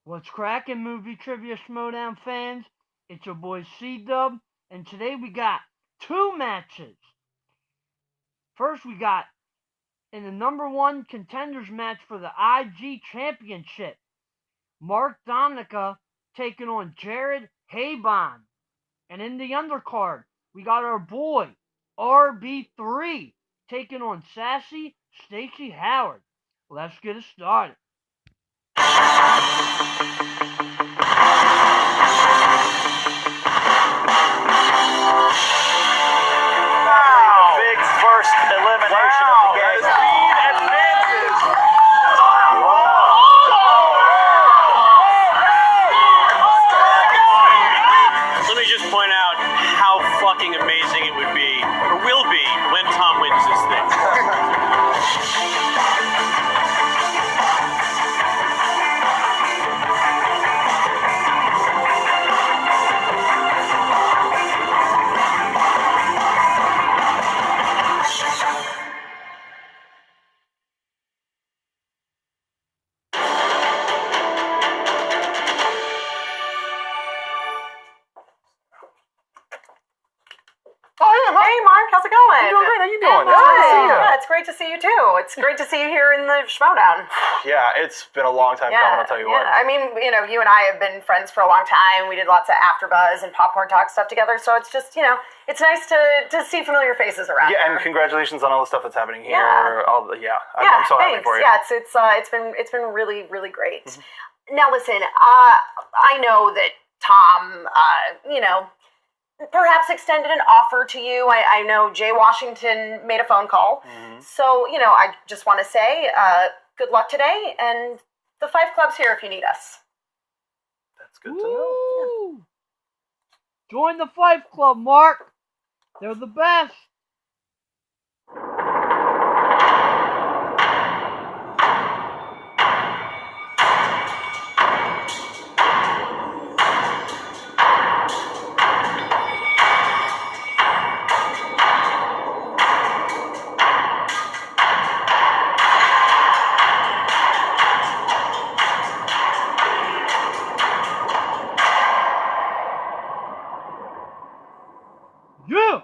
What's cracking, movie trivia Schmoedown fans? It's your boy C-Dub, and today we got two matches. First, we got in the number one contenders match for the IG Championship, Mark Donica taking on Jared Haibon. And in the undercard, we got our boy RB3 taking on sassy Stacey Howard. Let's get it started. Big first elimination of the game. Speed advances. Let me just point out how fucking amazing it would be, or will be, when Tom wins this thing. Hey, Mark, how's it going? I'm doing great. How you doing? Good. It's great to see you. Yeah, it's great to see you too. It's great to see you here in the Schmoedown. Yeah, it's been a long time coming, I'll tell you what. I mean, you and I have been friends for a long time. We did lots of AfterBuzz and popcorn talk stuff together. So it's just, it's nice to see familiar faces around. Yeah, here. and congratulations on all the stuff that's happening here. Yeah. I'm so happy thanks. for you. Yeah, it's been really, really great. Mm-hmm. Now listen, I know that Tom, perhaps extended an offer to you. I know Jay Washington made a phone call. Mm-hmm. So, I just want to say good luck today, and the Five Club's here if you need us. That's good to know. Yeah. Join the Five Club, Mark. They're the best. Yeah.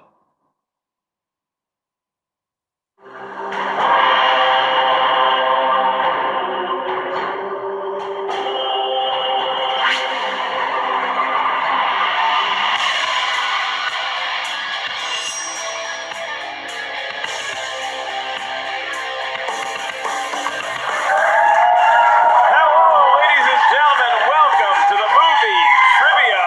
Hello, ladies and gentlemen. Welcome to the movie trivia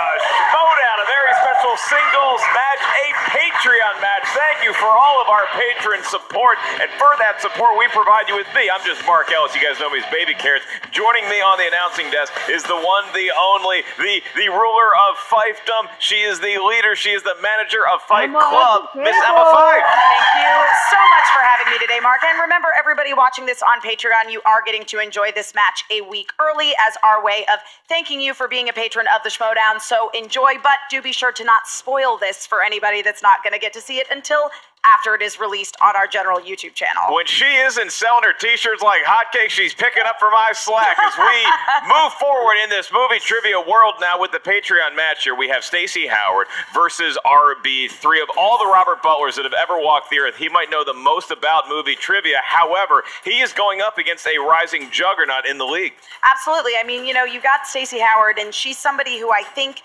Schmoedown, a very special singles match, a Patreon match. Thank you for all of our patron support, and for that support, we provide you with me. I'm just Mark Ellis. You guys know me as Baby Carrots. Joining me on the announcing desk is the one, the only, the ruler of Fifedom. She is the leader. She is the manager of Fife Emma Club, at the Miss table. Emma Fife. Thank you so much for having me today, Mark. And remember, everybody watching this on Patreon, you are getting to enjoy this match a week early as our way of thanking you for being a patron of the Schmoedown. So enjoy, but do be sure to not spoil this for anybody that's not going to get to see it until after it is released on our general YouTube channel. When she isn't selling her t-shirts like hotcakes, she's picking up for my slack as we move forward in this movie trivia world now with the Patreon match here. We have Stacey Howard versus RB3. Of all the Robert Butlers that have ever walked the earth, he might know the most about movie trivia. However, he is going up against a rising juggernaut in the league. Absolutely. I mean, you got Stacey Howard, and she's somebody who I think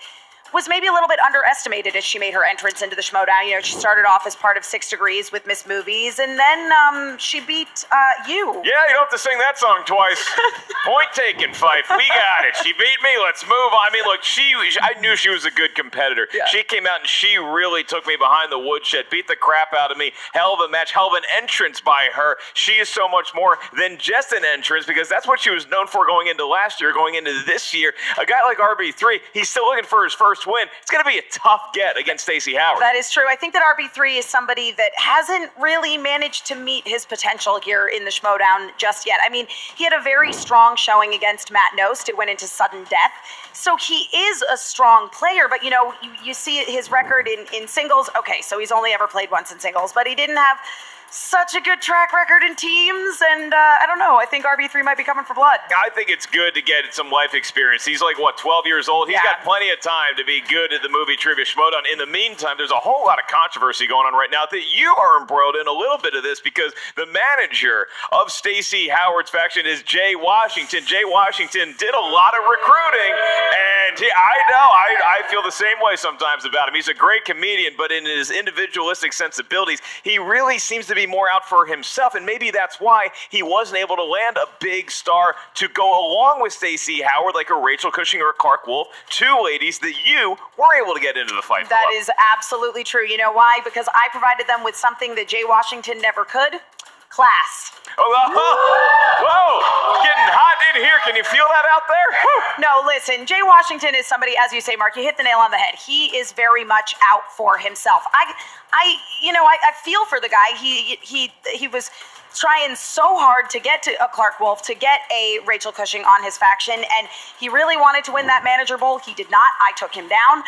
was maybe a little bit underestimated as she made her entrance into the Schmoedown. She started off as part of 6 Degrees with Miss Movies, and then she beat you. Yeah, you don't have to sing that song twice. Point taken, Fife. We got it. She beat me. Let's move on. I mean, look, I knew she was a good competitor. Yeah. She came out and she really took me behind the woodshed, beat the crap out of me. Hell of a match, hell of an entrance by her. She is so much more than just an entrance, because that's what she was known for going into last year, going into this year. A guy like RB3, he's still looking for his first win. It's going to be a tough get against Stacey Howard. That is true. I think that RB3 is somebody that hasn't really managed to meet his potential here in the Schmoedown just yet. I mean, he had a very strong showing against Matt Nost. It went into sudden death. So he is a strong player, but you see his record in singles. Okay, so he's only ever played once in singles, but he didn't have such a good track record in teams, and I don't know. I think RB3 might be coming for blood. I think it's good to get some life experience. He's like, 12 years old? He's got plenty of time to be good at the movie Trivia Schmoedown. In the meantime, there's a whole lot of controversy going on right now that you are embroiled in a little bit of this because the manager of Stacey Howard's faction is Jay Washington. Jay Washington did a lot of recruiting, and I feel the same way sometimes about him. He's a great comedian, but in his individualistic sensibilities, he really seems to be more out for himself, and maybe that's why he wasn't able to land a big star to go along with Stacey Howard, like a Rachel Cushing or a Clark Wolf, two ladies that you were able to get into the fight. That is absolutely true. You know why? Because I provided them with something that Jay Washington never could. Class. Whoa! Getting hot in here. Can you feel that out there? No, listen. Jay Washington is somebody, as you say, Mark. You hit the nail on the head. He is very much out for himself. I feel for the guy. He was trying so hard to get to a Clark Wolf, to get a Rachel Cushing on his faction, and he really wanted to win that manager bowl. He did not. I took him down.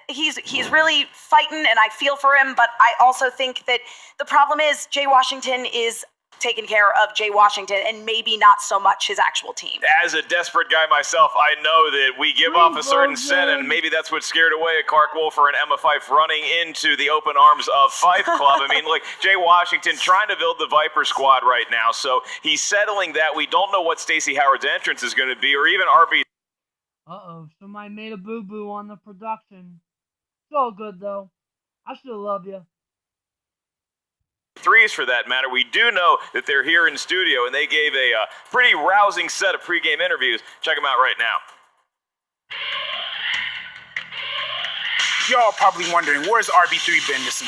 He's really fighting, and I feel for him, but I also think that the problem is Jay Washington is taking care of Jay Washington and maybe not so much his actual team. As a desperate guy myself, I know that we give off a certain scent, and maybe that's what scared away a Clark Wolf or an Emma Fife running into the open arms of Fife Club. I mean, like, Jay Washington trying to build the Viper squad right now, so he's settling that. We don't know what Stacey Howard's entrance is going to be, or even RB. Uh-oh, somebody made a boo-boo on the production. It's all good, though. I still love you. Threes for that matter. We do know that they're here in studio, and they gave a pretty rousing set of pregame interviews. Check them out right now. Y'all probably wondering, where's RB3 been this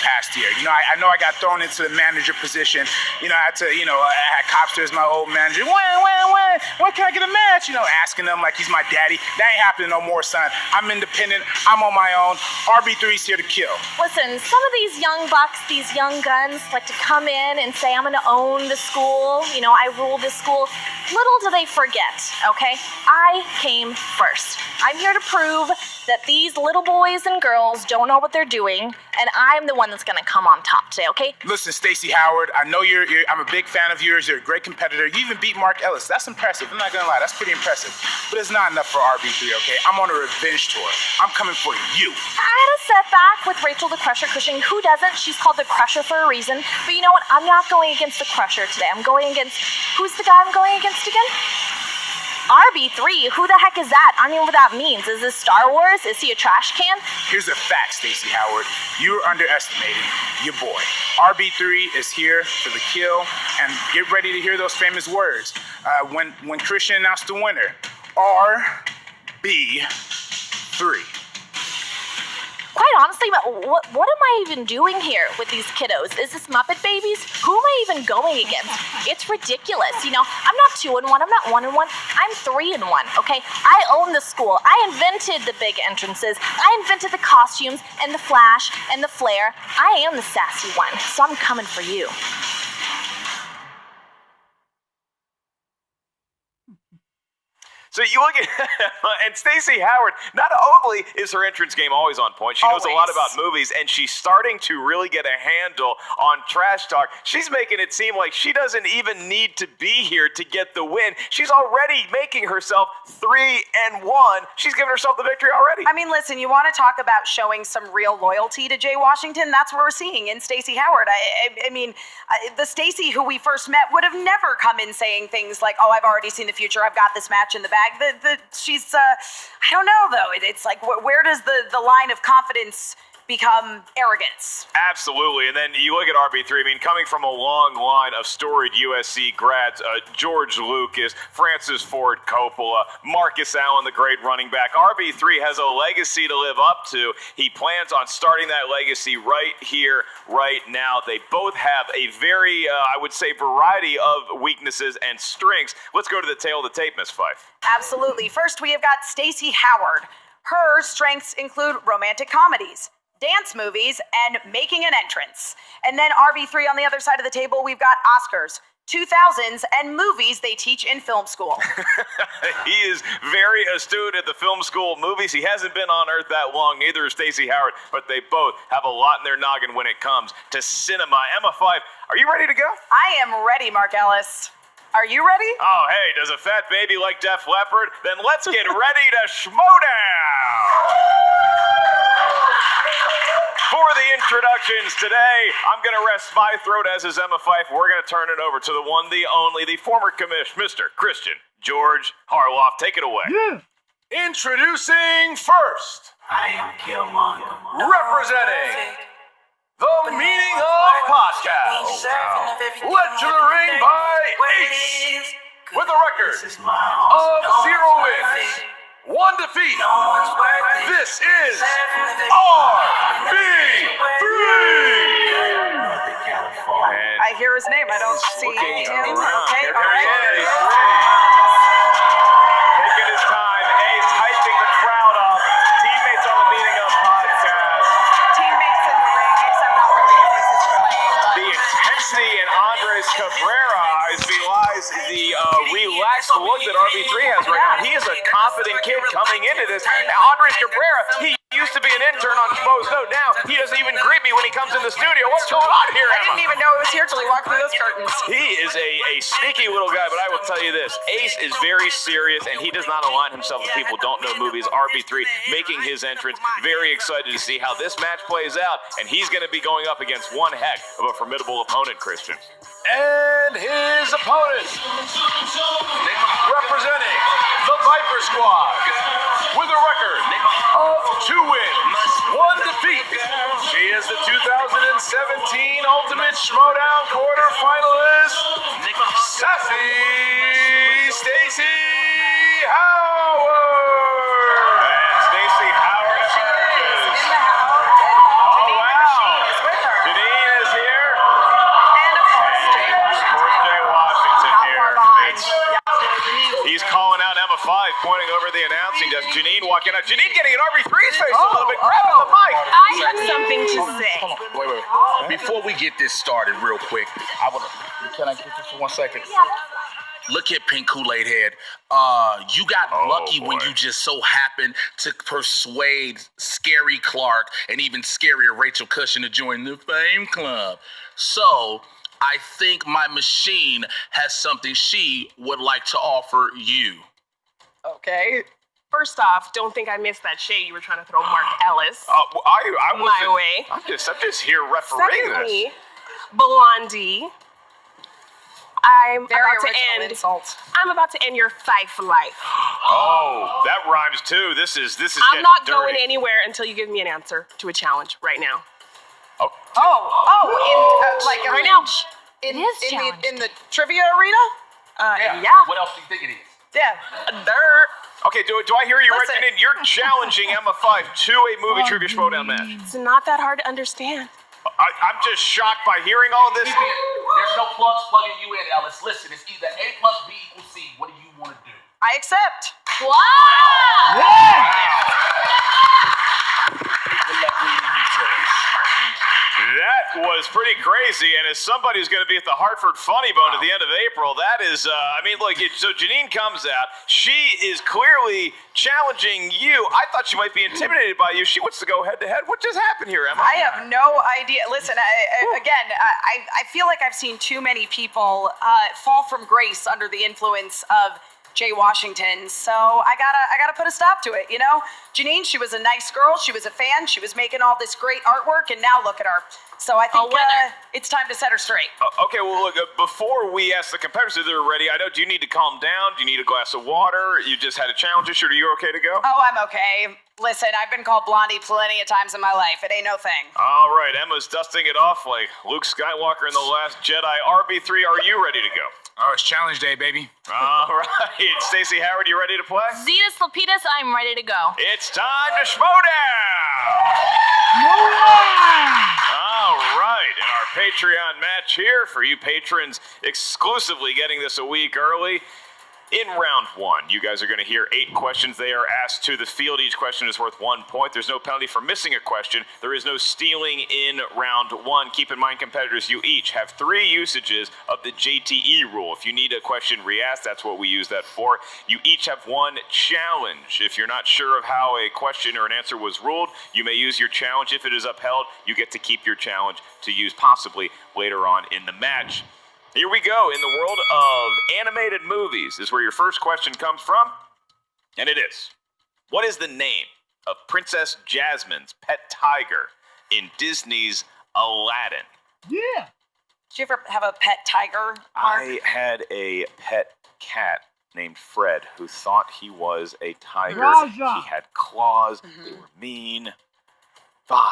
past year? You know, I know I got thrown into the manager position. You know, I had to, I had Copster as my old manager. When can I get a match? You know, asking them like he's my daddy. That ain't happening no more, son. I'm independent. I'm on my own. RB3's here to kill. Listen, some of these young bucks, these young guns, like to come in and say, I'm going to own the school. You know, I rule this school. Little do they forget, okay? I came first. I'm here to prove that these little boys and girls don't know what they're doing, and I'm the one that's gonna come on top today, okay? Listen, Stacey Howard, I know I'm a big fan of yours. You're a great competitor. You even beat Mark Ellis. That's impressive. I'm not gonna lie. That's pretty impressive. But it's not enough for RB3, okay? I'm on a revenge tour. I'm coming for you. I had a setback with Rachel the Crusher Cushing. Who doesn't? She's called the Crusher for a reason. But you know what? I'm not going against the Crusher today. I'm going against... Who's the guy I'm going against again? RB3, who the heck is that? I don't know what that means. Is this Star Wars? Is he a trash can? Here's a fact, Stacey Howard. You're underestimating your boy. RB3 is here for the kill, and get ready to hear those famous words. When Christian announced the winner, RB3. Quite honestly, what am I even doing here with these kiddos? Is this Muppet Babies? Who am I even going against? It's ridiculous. You know, I'm not 2-1. I'm not 1-1. I'm 3-1, okay? I own the school. I invented the big entrances. I invented the costumes and the flash and the flair. I am the sassy one, so I'm coming for you. So you look at, and Stacey Howard, not only is her entrance game always on point, she knows a lot about movies, and she's starting to really get a handle on trash talk. She's making it seem like she doesn't even need to be here to get the win. She's already making herself 3-1. She's giving herself the victory already. I mean, listen, you want to talk about showing some real loyalty to Jay Washington? That's what we're seeing in Stacey Howard. I mean, the Stacey who we first met would have never come in saying things like, oh, I've already seen the future. I've got this match in the bag. She's, I don't know, though. It's like, where does the line of confidence become arrogance? Absolutely. And then you look at RB3, I mean, coming from a long line of storied USC grads, George Lucas, Francis Ford Coppola, Marcus Allen, the great running back. RB3 has a legacy to live up to. He plans on starting that legacy right here, right now. They both have a very, I would say, variety of weaknesses and strengths. Let's go to the tail of the tape, Miss Fife. Absolutely. First, we have got Stacey Howard. Her strengths include romantic comedies, dance movies, and making an entrance. And then RB3 on the other side of the table, we've got Oscars, 2000s, and movies they teach in film school. He is very astute at the film school movies. He hasn't been on Earth that long, neither is Stacey Howard, but they both have a lot in their noggin when it comes to cinema. Emma 5, are you ready to go? I am ready, Mark Ellis. Are you ready? Oh, hey, does a fat baby like Def Leppard? Then let's get ready to Schmoedown! For the introductions today, I'm going to rest my throat as is Emma Fife. We're going to turn it over to the one, the only, the former commish, Mr. Christian George Harloff. Take it away. Yeah. Introducing first, representing the meaning of podcast, led to the ring by Ace, with a record of 0 wins, 1 defeat. This is RB3. I hear his name. I don't see him. Okay, all right. Taking his time, Ace hyping the crowd up. Teammates on the meeting of podcast. Teammates in the ring, except not really because this is playing. The intensity in Andres Cabrera belies the relaxed look that RB3 has right now. He is a confident kid coming into this. Andres Cabrera, he used to be an intern on Schmoedown. Now he doesn't even greet me when he comes in the studio. What's going on here, I Emma? didn't even know it was here till he walked through those curtains. He is a sneaky little guy, but I will tell you this. Ace is very serious, and he does not align himself with people who don't know movies. RB3 making his entrance. Very excited to see how this match plays out, and he's going to be going up against one heck of a formidable opponent, Christian. And his opponent, representing the Viper Squad, with a record of 2 wins, 1 defeat. She is the 2017 Ultimate Schmoedown quarterfinalist, Sassy Stacey Howard. And Stacey Howard In emerges. the house. Oh, Janine wow. Machine is with her. Janine is here. And of course, Jay Washington. Of course, Jay Washington Not here. far behind. It's- He's calling out Emma 5, pointing over the announcing desk. Janine walking out. Janine getting in RB3's face a little bit. Grabbing the mic. I have something to say. Wait. Before we get this started real quick, can I get this for 1 second? Look at Pink Kool-Aid Head. You got lucky when boy. you just so happened to persuade Scary Clark and even scarier Rachel Cushion to join the Fame Club. So, I think my machine has something she would like to offer you. Okay. First off, don't think I missed that shade you were trying to throw Mark Ellis. I My wasn't. way. I'm just here refereeing this. Secondly, Blondie, I'm Very about to original end. insult. I'm about to end your Fife life. Oh, that rhymes too. This is I'm getting not dirty. going anywhere until you give me an answer to a challenge right now. Right now. It is challenged. in the trivia arena? Yeah. What else do you think it is? Yeah. Dirt. Okay, do I hear you Listen. right, Janine? You're challenging Emma 5 to a movie trivia Schmoedown match. It's not that hard to understand. I'm just shocked by hearing all of this. There's no plugs plugging you in, Ellis. Listen, it's either A plus B equals C. What do you want to do? I accept. That was pretty crazy, and as somebody who's going to be at the Hartford Funny Bone at the end of April, that is, so Janine comes out. She is clearly challenging you. I thought she might be intimidated by you. She wants to go head-to-head. What just happened here, Emma? I have no idea. Listen, I feel like I've seen too many people fall from grace under the influence of Jay Washington. So I gotta put a stop to it. You know, Janine, she was a nice girl. She was a fan. She was making all this great artwork, and now look at her. So I think it's time to set her straight. Okay, well, look, before we ask the competitors if they're ready, I know, do you need to calm down? Do you need a glass of water? You just had a challenge issue. Are you okay to go? Oh, I'm okay. Listen, I've been called Blondie plenty of times in my life. It ain't no thing. All right, Emma's dusting it off like Luke Skywalker in The Last Jedi. RB3, are you ready to go? Oh, it's challenge day, baby. All right, Stacey Howard, you ready to play? Zetas Lapidus, I'm ready to go. It's time to Schmoedown! All right, in our Patreon match here, for you patrons exclusively getting this a week early, In round one, you guys are going to hear 8 questions. They are asked to the field. Each question is worth 1 point. There's no penalty for missing a question. There is no stealing in round one. Keep in mind, competitors, you each have 3 usages of the JTE rule. If you need a question re-asked, that's what we use that for. You each have 1 challenge. If you're not sure of how a question or an answer was ruled, you may use your challenge. If it is upheld, you get to keep your challenge to use possibly later on in the match. Here we go. In the world of animated movies is where your first question comes from. And it is, what is the name of Princess Jasmine's pet tiger in Disney's Aladdin? Yeah. Did you ever have a pet tiger, Mark? I had a pet cat named Fred who thought he was a tiger. Raja. He had claws. They were mean. 5,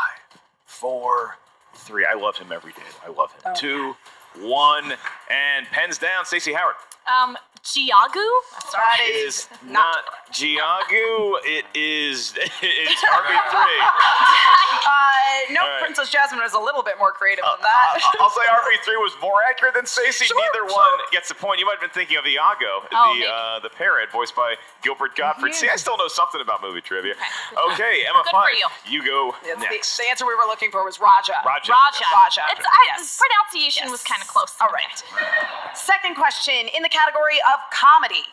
4, 3. I loved him every day. I love him. 2, 1, and pens down. Stacey Howard. Giagu? That It is is not Giagu. It's RB3. No, All right. Princess Jasmine was a little bit more creative than that. I'll say RB3 was more accurate than Stacey. Neither one gets the point. You might have been thinking of Iago, the parrot, voiced by Gilbert Gottfried. See, I still know something about movie trivia. Okay, Emma Good for Fine, you go next. The answer we were looking for was Raja. Raja. Raja. Yes. Pronunciation was kind of close. All right. Second question in the category of comedy.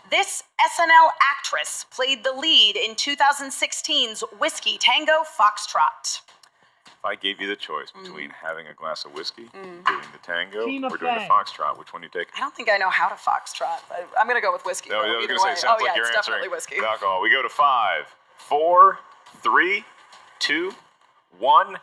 This SNL actress played the lead in 2016's Whiskey Tango Foxtrot. If I gave you the choice between having a glass of whiskey, doing the tango, Tina or doing the Fey. foxtrot, which one do you take? I don't think I know how to foxtrot. I'm going to go with whiskey. No, though, I was either going to say, way. sounds like yeah, you're it's answering definitely whiskey. with alcohol. We go to 5, 4, 3, 2, 1.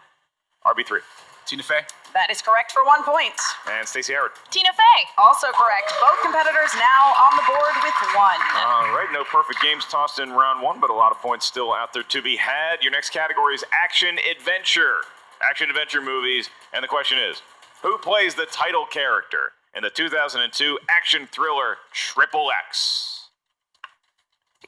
RB3. Tina Fey. That is correct for 1 point. And Stacey Howard. Tina Fey. Also correct. Both competitors now on the board with 1. All right, no perfect games tossed in round 1, but a lot of points still out there to be had. Your next category is action adventure. Action adventure movies. And the question is, who plays the title character in the 2002 action thriller Triple X?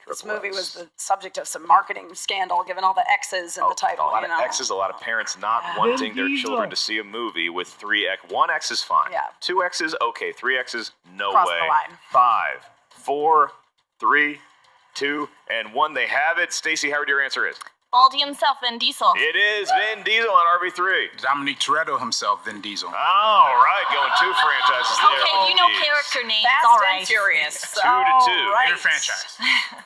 This movie was the subject of some marketing scandal, given all the X's in the title. A lot you of know. X's, a lot of parents not wanting their Diesel. children to see a movie with 3 X. 1 X is fine. Yeah. 2 X's, okay. 3 X's, no Cross way. the line. 5, 4, 3, 2, and 1. They have it. Stacey Howard, your answer is? Baldy himself, Vin Diesel. It is Vin Diesel on RB3. Dominique Toretto himself, Vin Diesel. All right, going 2 franchises there. Okay, you know Jeez. character names. Fast All and right. Furious. 2 to 2. All right. Your franchise.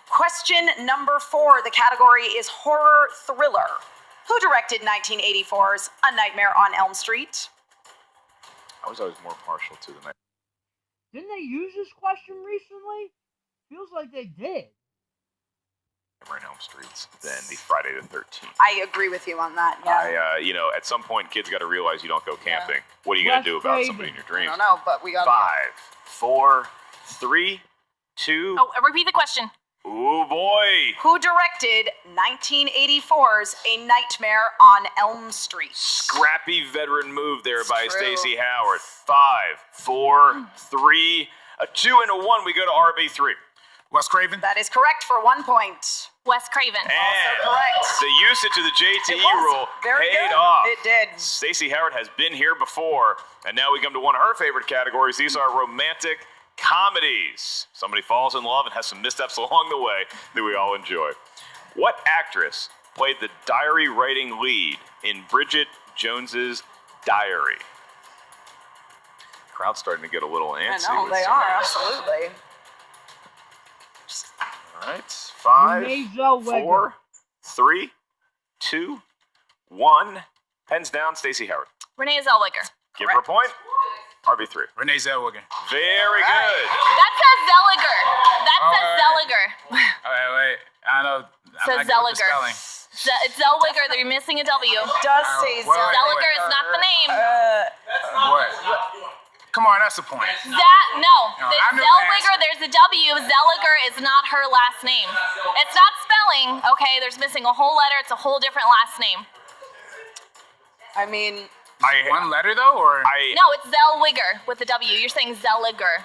Question number 4. The category is horror thriller. Who directed 1984's A Nightmare on Elm Street? I was always more partial to the night. Didn't they use this question recently? Feels like they did. On Elm Streets than the Friday the 13th. I agree with you on that. Yeah. At some point, kids got to realize you don't go camping. What are you going to do Wes about Craven. somebody in your I dreams? don't know, but we got 5, 4, 3, 2. Oh, repeat the question. Ooh, boy. Who directed 1984's A Nightmare on Elm Street? Scrappy veteran move there by true. Stacey Howard. 5, 4, 3, a 2, and a 1. We go to RB3. Wes Craven. That is correct for 1 point. Wes Craven. And correct. the usage of the JTE It was rule very paid good. off. It did. Stacey Howard has been here before, and now we come to one of her favorite categories. These are romantic comedies. Somebody falls in love and has some missteps along the way that we all enjoy. What actress played the diary writing lead in Bridget Jones's Diary? Crowd's starting to get a little antsy. I know, with they some are, of this. absolutely. All right, 5, Renee Zellweger. 4, 3, 2, 1. Pens down, Stacey Howard. Renee Zellweger. Give her a point. RB3. Renee Zellweger. Very good. That says Zellweger. That says Alright. Zellweger. Wait. I know. Says Zellweger. It's Zellweger. They're missing a W. Does say well, Zellweger is not the name. What? Come on, that's the point. No. I It's knew Zellweger, that. there's a W. Zelliger is not her last name. It's not spelling, okay? There's missing a whole letter. It's a whole different last name. I mean, One letter though, or No, it's Zellweger with a W. You're saying Zelliger.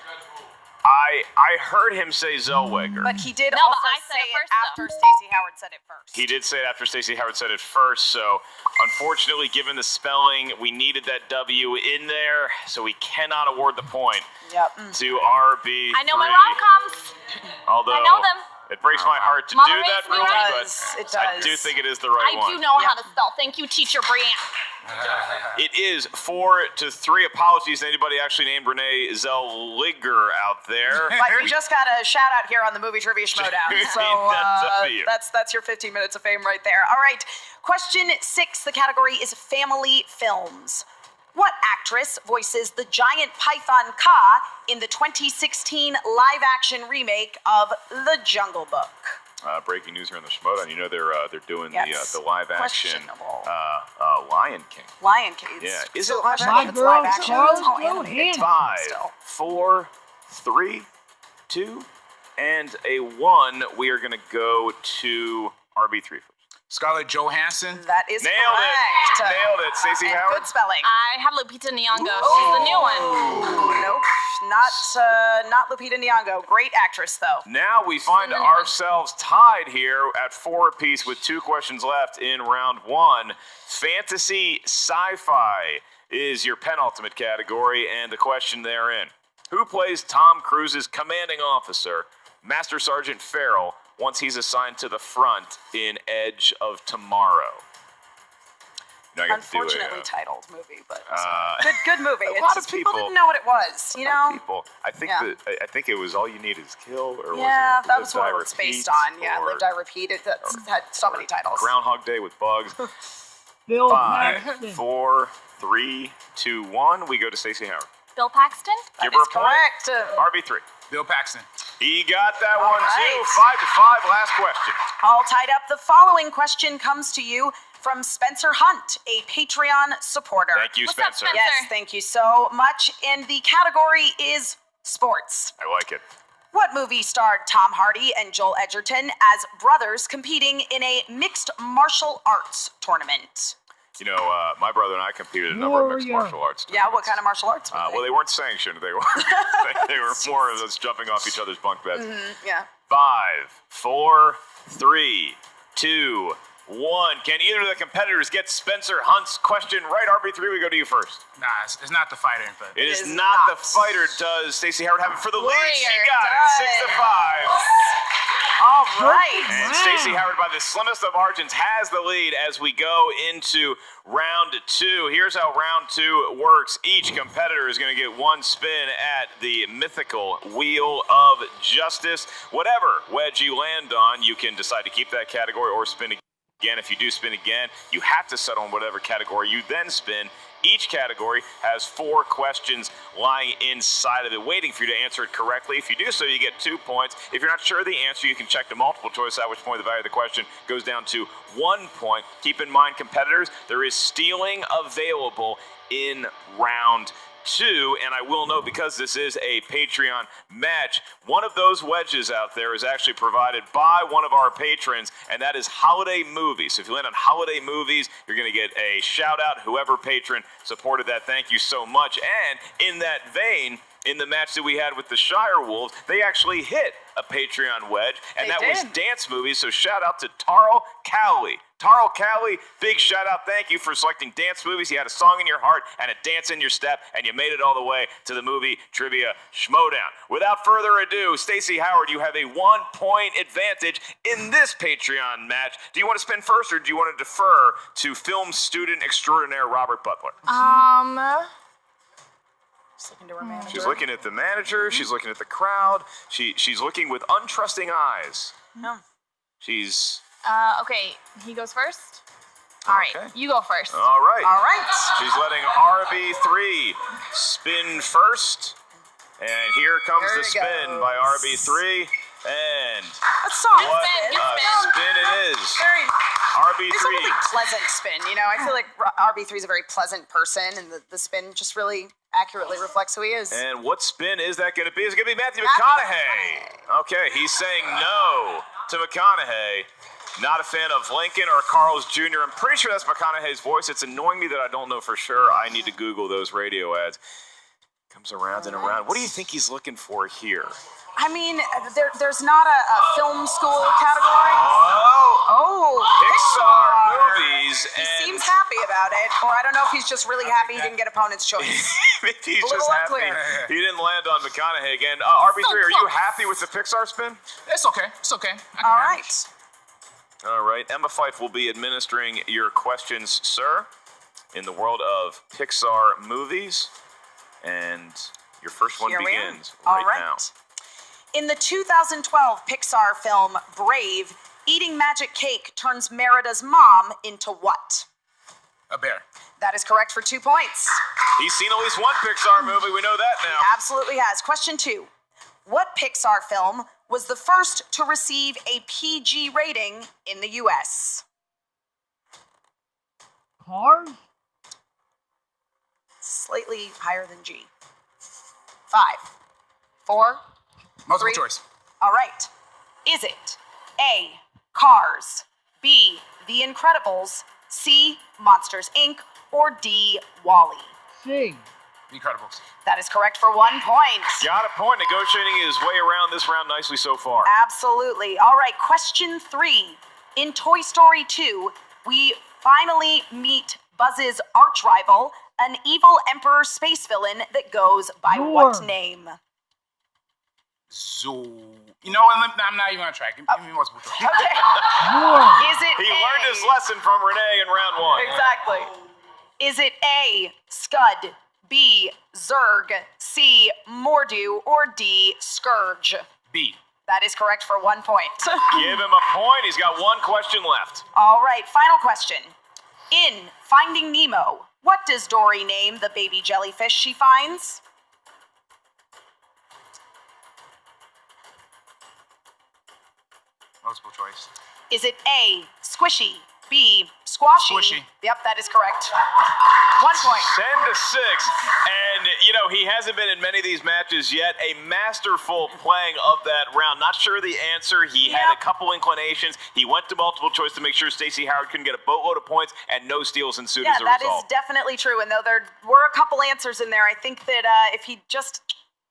I heard him say Zellweger. But he did No, also but I said say it it first, after Stacey Howard said it first. He did say it after Stacey Howard said it first, so unfortunately, given the spelling, we needed that W in there, so we cannot award the point to RB3. I know my rom-coms. Although I know them. it breaks my heart to Mama do that, raised me Ruby, right. but I do think it is the right I one. do know how to spell. Thank you, teacher Brianne. It is 4-3. Apologies to anybody actually named Renee Zellweger out there. But we just got a shout out here on the Movie Trivia Schmoedown. So that's your 15 minutes of fame right there. All right. Question 6. The category is family films. What actress voices the giant python Kaa in the 2016 live-action remake of The Jungle Book? Breaking news here on the Schmoedown. You know they're doing Yes. the live action Questionable. Lion King. Lion King. Yeah. Is So it live question My if it's girl, live action. Charles, It's all go animated. ahead. 5, Still. 4, 3, 2, and a 1. We are going to go to RB3 first. Scarlett Johansson. That is Nailed correct. it. Nailed it. Stacey And Howard. good spelling. I have Lupita Nyong'o. She's the new one. Nope, not Lupita Nyong'o. Great actress though. Now we find ourselves tied here at 4 apiece with 2 questions left in round 1. Fantasy sci-fi is your penultimate category, and the question therein. Who plays Tom Cruise's commanding officer, Master Sergeant Farrell, once he's assigned to the front in Edge of Tomorrow? You know, I got to do Unfortunately a, titled movie, but good movie. a It's lot just of people people- didn't know what it was, you know? people. I think Yeah. I think it was All You Need Is Kill, or Yeah, was it that Live, was Die, what it was Repeat, based on. Yeah, or Live, Die, Repeat. It had so many titles. Groundhog Day with bugs. Bill 5, Paxton. 4, 3, 2, 1. We go to Stacey Howard. Bill Paxton? Give That her is a point. correct. RB3. Bill Paxton. He got that All one too. right. 5-5. Last question. All tied up. The following question comes to you from Spencer Hunt, a Patreon supporter. Thank you, What's up, Spencer. Spencer? Yes, thank you so much. And the category is sports. I like it. What movie starred Tom Hardy and Joel Edgerton as brothers competing in a mixed martial arts tournament? You know, my brother and I competed in a number of mixed Warrior. martial arts. Yeah, what kind of martial arts? Were Well, they weren't sanctioned. They were they were more of us jumping off each other's bunk beds. yeah. 5, 4, 3, 2, 1. Can either of the competitors get Spencer Hunt's question right? RB3, we go to you first. Nah, it's not the fighter, but It is is not the not. fighter. Does Stacey Howard have it for the lead? She Warrior got it. 6-5. All right. And Stacey Howard, by the slimmest of margins, has the lead as we go into round 2. Here's how round 2 works. Each competitor is going to get 1 spin at the mythical Wheel of Justice. Whatever wedge you land on, you can decide to keep that category or spin again. If you do spin again, you have to settle on whatever category you then spin. Each category has 4 questions lying inside of it, waiting for you to answer it correctly. If you do so, you get 2 points. If you're not sure of the answer, you can check the multiple choice, at which point the value of the question goes down to 1 point. Keep in mind, competitors, there is stealing available in round 2, and I will note, because this is a Patreon match, one of those wedges out there is actually provided by one of our patrons, and that is Holiday Movies. So if you land on Holiday Movies, you're going to get a shout out. Whoever patron supported that, thank you so much. And in that vein, in the match that we had with the Shire Wolves, they actually hit a Patreon wedge, and They that was did. Dance Movies. So shout out to Tarl Cowley. Tarl Cowley, big shout out. Thank you for selecting Dance Movies. You had a song in your heart and a dance in your step, and you made it all the way to the movie Trivia Schmoedown. Without further ado, Stacey Howard, you have a 1-point advantage in this Patreon match. Do you want to spin first, or do you want to defer to film student extraordinaire Robert Butler? Just looking to her manager. She's looking at the manager. She's looking at the crowd. She's looking with untrusting eyes. No. She's Okay, he goes first. All right, Okay. you go first. all right. All right. She's letting RB3 spin first. And here comes There the it spin goes. by RB3. And A soft what spin. a spin it is. Very. It's a really RB3. pleasant spin. You know, I feel like RB3 is a very pleasant person, and the spin just really accurately reflects who he is. And what spin is that going to be? Is it going to be Matthew Matthew McConaughey? Okay, he's saying no to McConaughey. Not a fan of Lincoln or Carl's Jr. I'm pretty sure that's McConaughey's voice. It's annoying me that I don't know for sure. I need to Google those radio ads. Comes around and around. What do you think he's looking for here? I mean, there's not a film school category. Oh, Pixar movies. He seems happy about it, or I don't know if he's just really happy he didn't get opponent's choice. Maybe he's A little just happy unclear. he didn't land on McConaughey again. RB3, are you happy with the Pixar spin? It's okay. It's okay. All right. All right. Emma Fife will be administering your questions, sir, in the world of Pixar movies. And your first one Here we are. begins All right now. In the 2012 Pixar film Brave, eating magic cake turns Merida's mom into what? A bear. That is correct for 2 points. He's seen at least one Pixar movie. We know that now. Absolutely has. Question 2. What Pixar film was the first to receive a PG rating in the U.S.? Cars? Slightly higher than G. 5, 4, Multiple 3. choice. All right. Is it A, Cars, B, The Incredibles, C, Monsters, Inc., or D, Wall-E? C. The Incredibles. That is correct for 1 point. Got a point. Negotiating his way around this round nicely so far. Absolutely. All right, question 3. In Toy Story 2, we finally meet Buzz's arch rival, an evil emperor space villain that goes by what Zorg. name? Zoo. You know what? I'm not even gonna try. Give me multiple choice. Okay. Zorg. Is it He A? learned his lesson from Renee in round 1. Exactly. Is it A, Scud, B, Zurg, C, Mordu, or D, Scourge? B. That is correct for 1 point. Give him a point. He's got one question left. All right, final question. In Finding Nemo, what does Dory name the baby jellyfish she finds? Multiple choice. Is it A, Squishy, B, Squashy? Squishy. Yep, that is correct. 1 point. 10-6. And, he hasn't been in many of these matches yet. A masterful playing of that round. Not sure the answer. He had a couple inclinations. He went to multiple choice to make sure Stacey Howard couldn't get a boatload of points, and no steals ensued as a That result. is definitely true. And though there were a couple answers in there, I think that if he just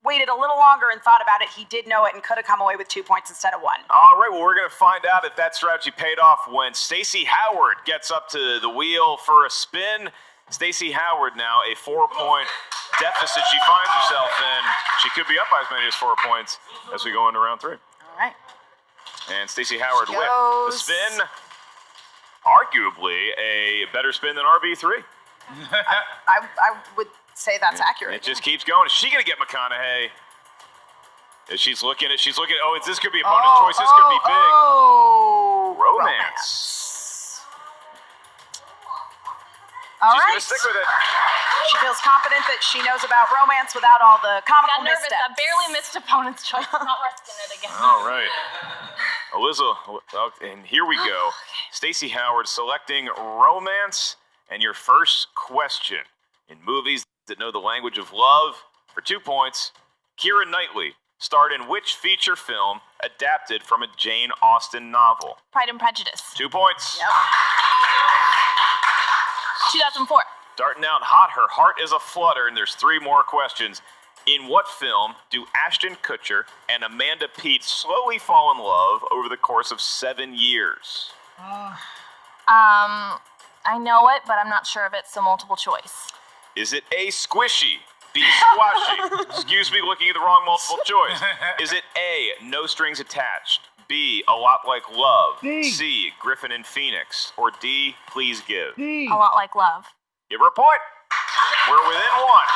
waited a little longer and thought about it, he did know it and could have come away with 2 points instead of 1. All right, well, we're going to find out if that strategy paid off when Stacey Howard gets up to the wheel for a spin. Stacey Howard now a 4-point deficit she finds herself in. She could be up by as many as 4 points as we go into round 3. All right. And Stacey Howard with the spin. Arguably a better spin than RB3. I would say that's accurate. It just keeps going. Is she going to get McConaughey? She's looking. Oh, this could be opponent's choice. This could be big. Romance. All She's right. going to stick with it. She feels confident that she knows about romance without all the comical Got nervous. I missteps. barely missed opponent's choice. I'm not risking it again. All right. Alyssa, and here we go. Stacey Howard selecting romance. And your first question. In movies that know the language of love, for 2 points, Keira Knightley starred in which feature film adapted from a Jane Austen novel? Pride and Prejudice. 2 points. Yep. 2004. Starting out hot, her heart is a flutter, and there's 3 more questions. In what film do Ashton Kutcher and Amanda Peet slowly fall in love over the course of 7 years? I know it, but I'm not sure of it, so multiple choice. Is it A, Squishy, B, Squashy? Excuse me, looking at the wrong multiple choice. Is it A, No Strings Attached, B, A Lot Like Love, B. C, Griffin and Phoenix, or D, Please Give? D. A lot like love. Give her a point. We're within 1.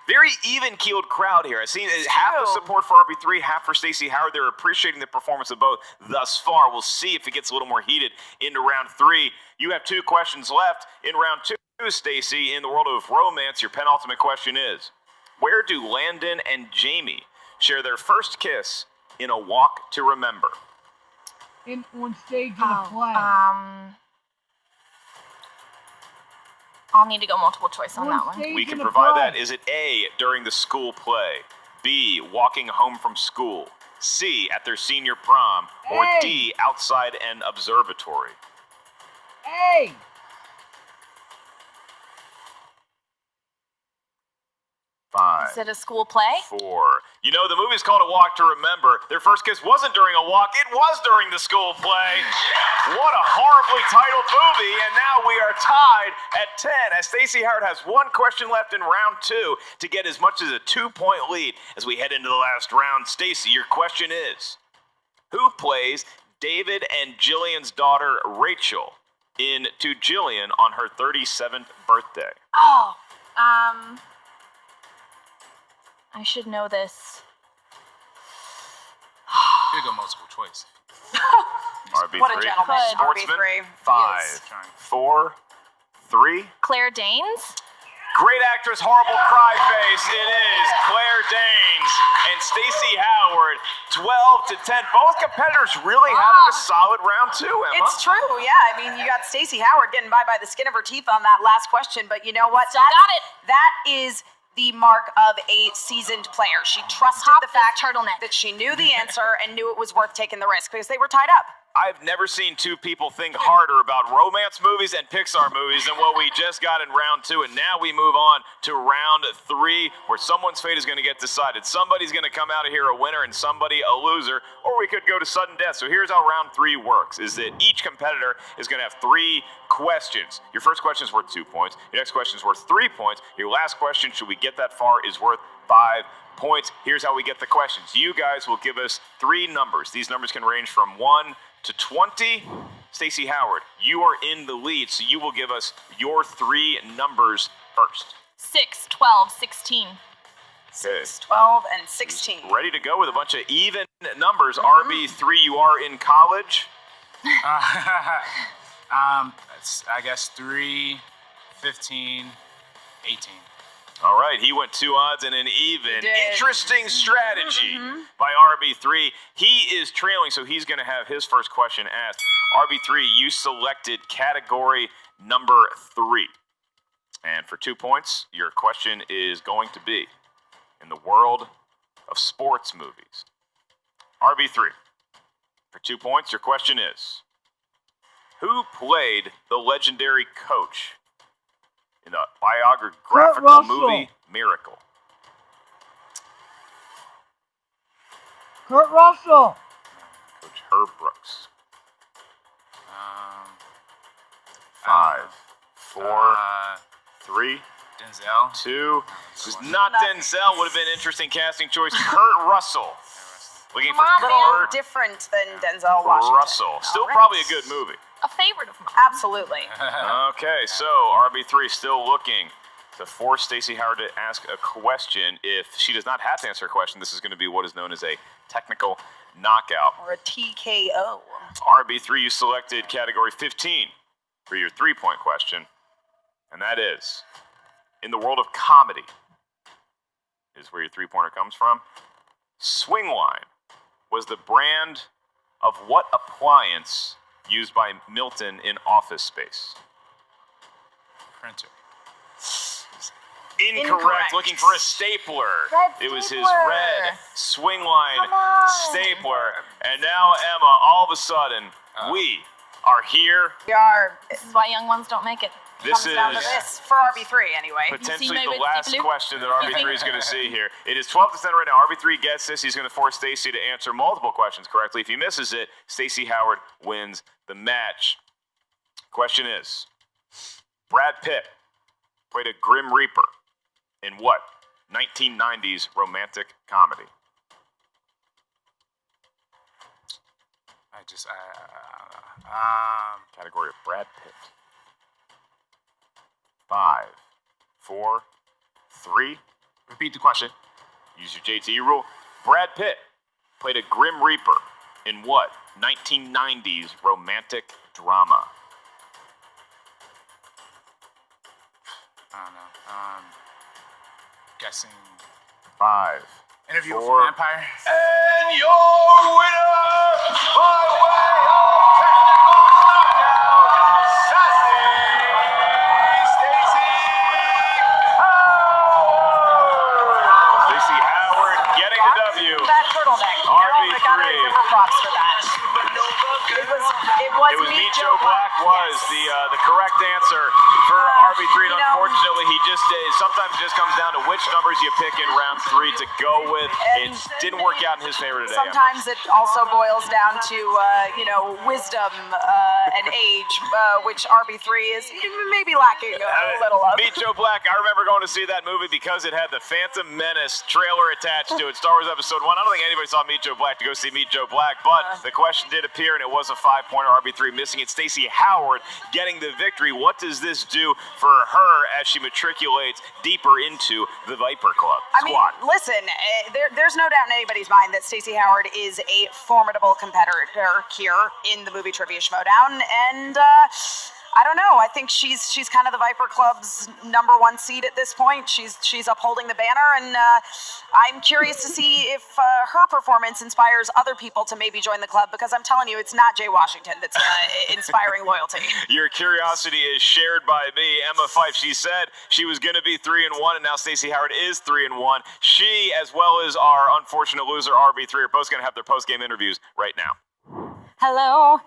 Very even-keeled crowd here. I've seen half the support for RB3, half for Stacey Howard. They're appreciating the performance of both thus far. We'll see if it gets a little more heated into round 3. You have 2 questions left. In round 2, Stacey, in the world of romance, your penultimate question is, where do Landon and Jamie share their first kiss in A Walk to Remember? On stage in a play. I'll need to go multiple choice on that one. stage We can in a provide play. that. Is it A, during the school play, B, walking home from school, C, at their senior prom, or A. D, outside an observatory? A. 5. Is it a school play? 4. You know, the movie's called A Walk to Remember. Their first kiss wasn't during a walk, it was during the school play. What a horribly titled movie, and now we are tied at 10 as Stacey Howard has one question left in round 2 to get as much as a 2-point lead as we head into the last round. Stacey, your question is, who plays David and Jillian's daughter, Rachel, in To Jillian on her 37th birthday? Oh, I should know this. Here go multiple choice. RB3. What a gentleman. Sportsman. RB3. 5, Yes. 4, 3. Claire Danes? Great actress, horrible cry face. It is Claire Danes and Stacey Howard, 12 to 10. Both competitors really having a solid round 2, Emma. It's true, yeah. I mean, you got Stacey Howard getting by the skin of her teeth on that last question, but you know what? Still got it. That is the mark of a seasoned player. She trusted Pop the fact this turtleneck. that she knew the answer and knew it was worth taking the risk because they were tied up. I've never seen two people think harder about romance movies and Pixar movies than what we just got in round 2. And now we move on to round 3, where someone's fate is going to get decided. Somebody's going to come out of here a winner and somebody a loser, or we could go to sudden death. So here's how round 3 works, is that each competitor is going to have 3 questions. Your first question is worth 2 points. Your next question is worth 3 points. Your last question, should we get that far, is worth 5 points. Here's how we get the questions. You guys will give us 3 numbers. These numbers can range from 1 to 20. Stacey Howard, you are in the lead, so you will give us your 3 numbers first. 6, 12, 16. Okay. 12 and 16. Ready to go with a bunch of even numbers. RB3, you are in college. I guess 3, 15, 18. All right, he went 2 odds and an even. He did. Interesting strategy by RB3. He is trailing, so he's going to have his first question asked. RB3, you selected category number 3. And for 2 points, your question is going to be, in the world of sports movies. RB3, for 2 points, your question is, who played the legendary coach in the biographical movie Miracle? Kurt Russell. Coach Herb Brooks. 5, 4, 3, Denzel. 2. It was not Denzel. Would have been an interesting casting choice. Kurt Russell. Looking for A little Kurt different than Denzel Washington. Russell. Still All right. probably a good movie. A favorite of mine. Absolutely. Okay, so RB3 still looking to force Stacey Howard to ask a question. If she does not have to answer a question, this is going to be what is known as a technical knockout. Or a TKO. RB3, you selected category 15 for your 3-point question, and that is, in the world of comedy, is where your 3-pointer comes from. Swingline was the brand of what appliance used by Milton in Office Space? Printer. Incorrect. Looking for a stapler. Red It was his stapler. red Swingline Come on. stapler. And now, Emma, all of a sudden, we are here. We are. This is why young ones don't make it. This Comes down to is this for RB3 anyway. potentially my the red last stapler? question that RB3 is going to see here. It is 12 to 10 right now. RB3 gets this. He's going to force Stacey to answer multiple questions correctly. If he misses it, Stacey Howard wins the match. Question is, Brad Pitt played a Grim Reaper in what 1990s romantic comedy? Category of Brad Pitt. 5, 4, 3. Repeat the question. Use your JTE rule. Brad Pitt played a Grim Reaper in what 1990s romantic drama? I don't know. Guessing. 5. Interview with 4. a Vampire. And your winner by way of technical knockout, Sassy Stacey Howard. Stacey Howard getting the W. That turtleneck. RB3. I gotta give her props for that. It was It was Meet Joe Black was yes. the correct answer for RB3. And unfortunately, he just sometimes it just comes down to which numbers you pick in round 3 to go with. It didn't work out in his favor today. Sometimes it also boils down to wisdom and age, which RB3 is maybe lacking a little of. Meet Joe Black. I remember going to see that movie because it had the Phantom Menace trailer attached to it. Star Wars Episode 1. I don't think anybody saw Meet Joe Black to go see Meet Joe Black, but the question did appear, and it was a 5-pointer. RB3 missing it. Stacey Howard getting the victory. What does this do for her as she matriculates deeper into the Viper Club squad? I mean, listen, there's no doubt in anybody's mind that Stacey Howard is a formidable competitor here in the movie Trivia Schmoedown, and I don't know. I think she's kind of the Viper Club's #1 seed at this point. She's upholding the banner, and I'm curious to see if her performance inspires other people to maybe join the club, because I'm telling you, it's not Jay Washington that's inspiring loyalty. Your curiosity is shared by me. Emma Fife, she said she was going to be 3-1, and now Stacey Howard is 3-1. She, as well as our unfortunate loser RB3, are both going to have their post-game interviews right now. Hello?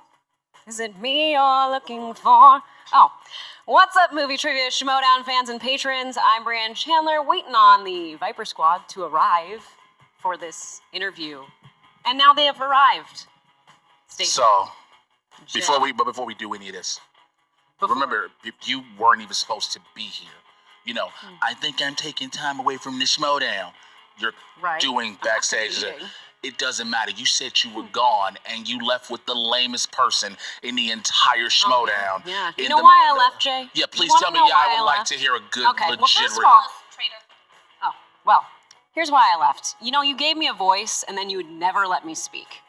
Is it me you're looking for? Oh, what's up, Movie Trivia Schmoedown fans and patrons? I'm Brianne Chandler, waiting on the Viper Squad to arrive for this interview. And now they have arrived. So, before we do any of this, remember, you weren't even supposed to be here. You know, I think I'm taking time away from the Schmoedown. You're doing backstage. It doesn't matter. You said you were gone, and you left with the lamest person in the entire Schmoedown. Yeah. You know why I left, Jay? Yeah, please tell me. Yeah, I would like to hear a good, legit. Well, first of all, well, here's why I left. You know, you gave me a voice, and then you would never let me speak.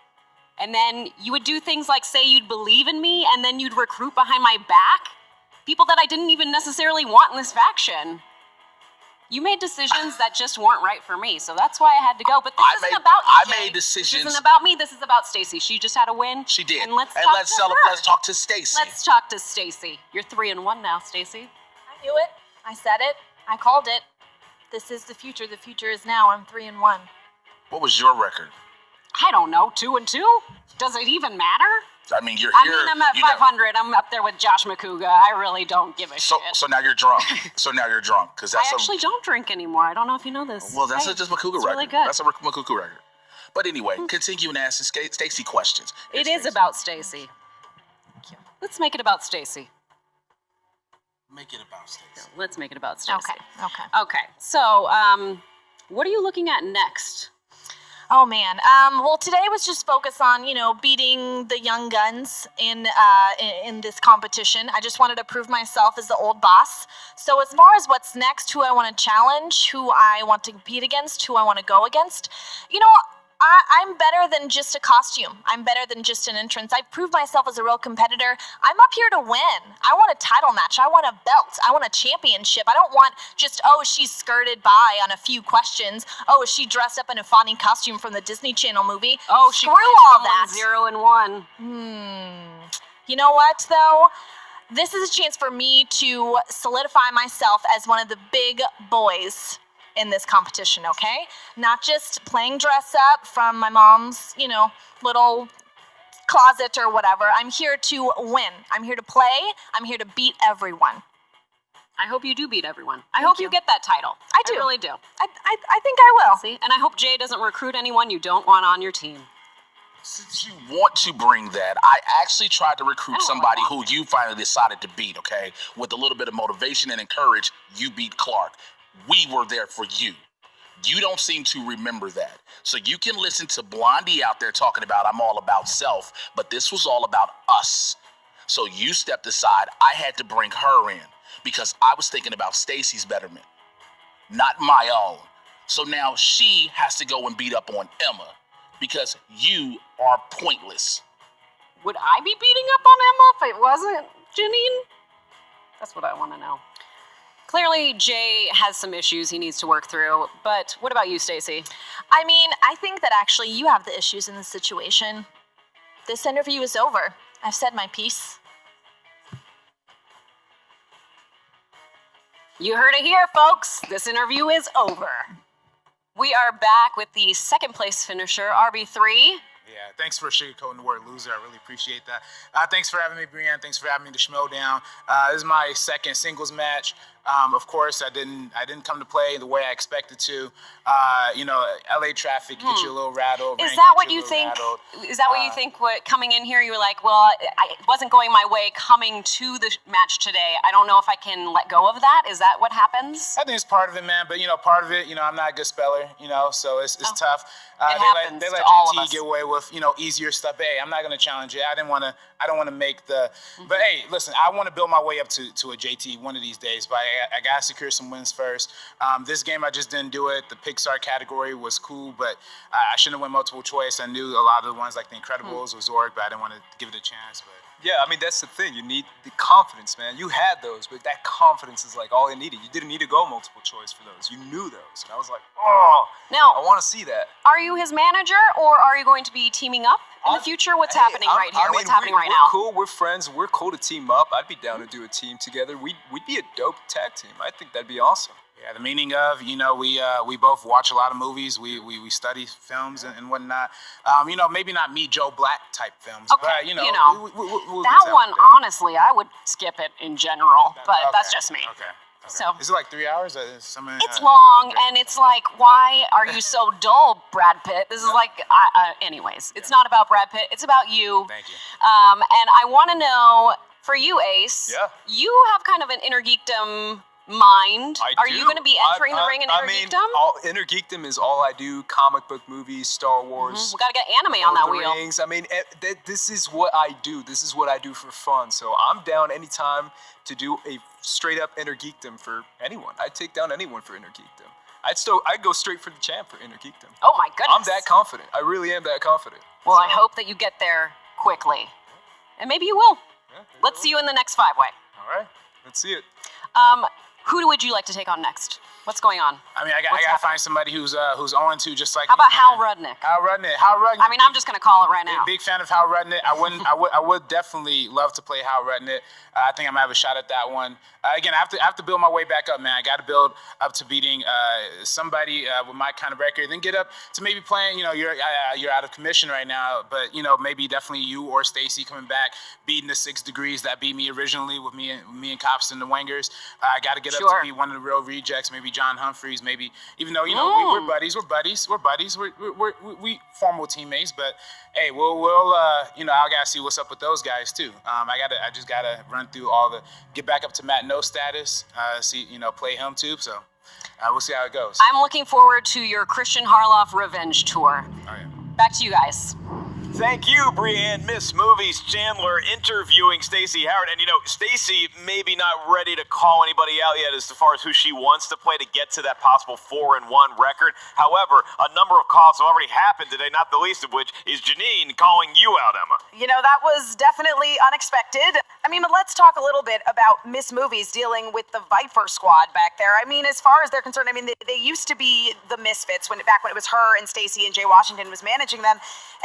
And then you would do things like say you'd believe in me, and then you'd recruit behind my back people that I didn't even necessarily want in this faction. You made decisions that just weren't right for me, so that's why I had to go. But this isn't about you, Jay. I made decisions. This isn't about me. This is about Stacey. She just had a win. She did. And let's talk to Stacey. Let's talk to Stacey. You're 3-1 now, Stacey. I knew it. I said it. I called it. This is the future. The future is now. I'm 3-1. What was your record? I don't know. 2-2? Does it even matter? I mean, you're here. I'm at 500. I'm up there with Josh McCouga. I really don't give a shit. So now you're drunk. Because that's I actually don't drink anymore. I don't know if you know this. Well, that's just McCouga record. Really good. That's a McCouga record. But anyway, continuing asking Stacey questions. It is about Stacey. Let's make it about Stacey. Make it about Stacey. Let's make it about Stacey. Okay. So, what are you looking at next? Oh man. Well, today was just focused on, beating the young guns in this competition. I just wanted to prove myself as the old boss. So as far as what's next, who I want to challenge, who I want to compete against, who I want to go against, I'm better than just a costume. I'm better than just an entrance. I've proved myself as a real competitor. I'm up here to win. I want a title match. I want a belt. I want a championship. I don't want just, she's skirted by on a few questions. Is she dressed up in a funny costume from the Disney Channel movie? She Screw all that. 0-1. You know what, though? This is a chance for me to solidify myself as one of the big boys in this competition, okay? Not just playing dress up from my mom's, little closet or whatever. I'm here to win. I'm here to play. I'm here to beat everyone. I hope you do beat everyone. I hope you get that title. I do. I really do. I think I will. See? And I hope Jay doesn't recruit anyone you don't want on your team. Since you want to bring that, I actually tried to recruit somebody who you finally decided to beat, okay? With a little bit of motivation and encourage, you beat Clark. We were there for you. You don't seem to remember that. So you can listen to Blondie out there talking about I'm all about self, but this was all about us. So you stepped aside. I had to bring her in because I was thinking about Stacey's betterment, not my own. So now she has to go and beat up on Emma because you are pointless. Would I be beating up on Emma if it wasn't Janine? That's what I want to know. Clearly, Jay has some issues he needs to work through, but what about you, Stacey? I mean, I think that actually you have the issues in this situation. This interview is over. I've said my piece. You heard it here, folks. This interview is over. We are back with the second place finisher, RB3. Yeah, thanks for sugarcoating the word loser. I really appreciate that. Thanks for having me, Brienne. Thanks for having me to Schmoedown. This is my second singles match. Of course, I didn't come to play the way I expected to. LA traffic gets you a little rattled. Is that what you think? Is that what you think? What coming in here, you were like, well, it wasn't going my way coming to the match today. I don't know if I can let go of that. Is that what happens? I think it's part of it, man. But part of it, I'm not a good speller, so it's tough. They let JT get away with easier stuff. Hey, I'm not gonna challenge it. I don't want to make the. But hey, listen, I want to build my way up to a JT one of these days. But I gotta secure some wins first. This game I just didn't do it. The Pixar category was cool, but I shouldn't have went multiple choice. I knew a lot of the ones like The Incredibles or Zorg, but I didn't want to give it a chance. But yeah, I mean, that's the thing. You need the confidence, man. You had those, but that confidence is like all you needed. You didn't need to go multiple choice for those. You knew those. And I was like, oh, now, I want to see that. Are you his manager, or are you going to be teaming up in the future? What's happening right here? What's happening right now? We're cool. We're friends. We're cool to team up. I'd be down to do a team together. We'd be a dope tag team. I think that'd be awesome. Yeah, the meaning of, we both watch a lot of movies. We study films and whatnot. Maybe not me, Joe Black type films. Okay, but, we'll that one, honestly, I would skip it in general, but that's just me. Okay. So is it like 3 hours? It's long, and it's like, why are you so dull, Brad Pitt? This is like, anyways, it's not about Brad Pitt. It's about you. Thank you. And I want to know, for you, Ace, you have kind of an inner geekdom mind. Are you going to be entering the ring in inner geekdom? Inner geekdom is all I do. Comic book movies, Star Wars. We got to get anime on that wheel. Rings. I mean, this is what I do. This is what I do for fun. So I'm down anytime to do a straight up inner geekdom for anyone. I'd take down anyone for inner geekdom. I'd go straight for the champ for inner geekdom. Oh my goodness. I'm that confident. I really am that confident. Well, I hope that you get there quickly. And maybe you will. Yeah, let's see you in the next 5-way. All right. Let's see it. Who would you like to take on next? What's going on? I mean, I gotta find somebody who's 0-2, just like. How about Hal Rudnick? Hal Rudnick. I mean, I'm just gonna call it right now. Big fan of Hal Rudnick. I would definitely love to play Hal Rudnick. I think I might have a shot at that one. Again, I have to build my way back up, man. I got to build up to beating somebody with my kind of record, then get up to maybe playing. You're out of commission right now, but maybe definitely you or Stacy coming back, beating the 6 Degrees that beat me originally with me and Cops and the Wangers. I got to get up to be one of the real rejects. Maybe John Humphreys. Maybe even though we're buddies. We formal teammates, but hey, we'll I gotta see what's up with those guys too. I just gotta run through get back up to Matt No status, play him too. So we'll see how it goes. I'm looking forward to your Christian Harloff revenge tour. Oh, yeah. Back to you guys. Thank you, Brienne, Miss Movies Chandler, interviewing Stacey Howard. And, Stacey maybe not ready to call anybody out yet as far as who she wants to play to get to that possible 4-1 record. However, a number of calls have already happened today, not the least of which is Janine calling you out, Emma. That was definitely unexpected. I mean, but let's talk a little bit about Miss Movies dealing with the Viper squad back there. I mean, as far as they're concerned, they used to be the Misfits back when it was her and Stacey and Jay Washington was managing them.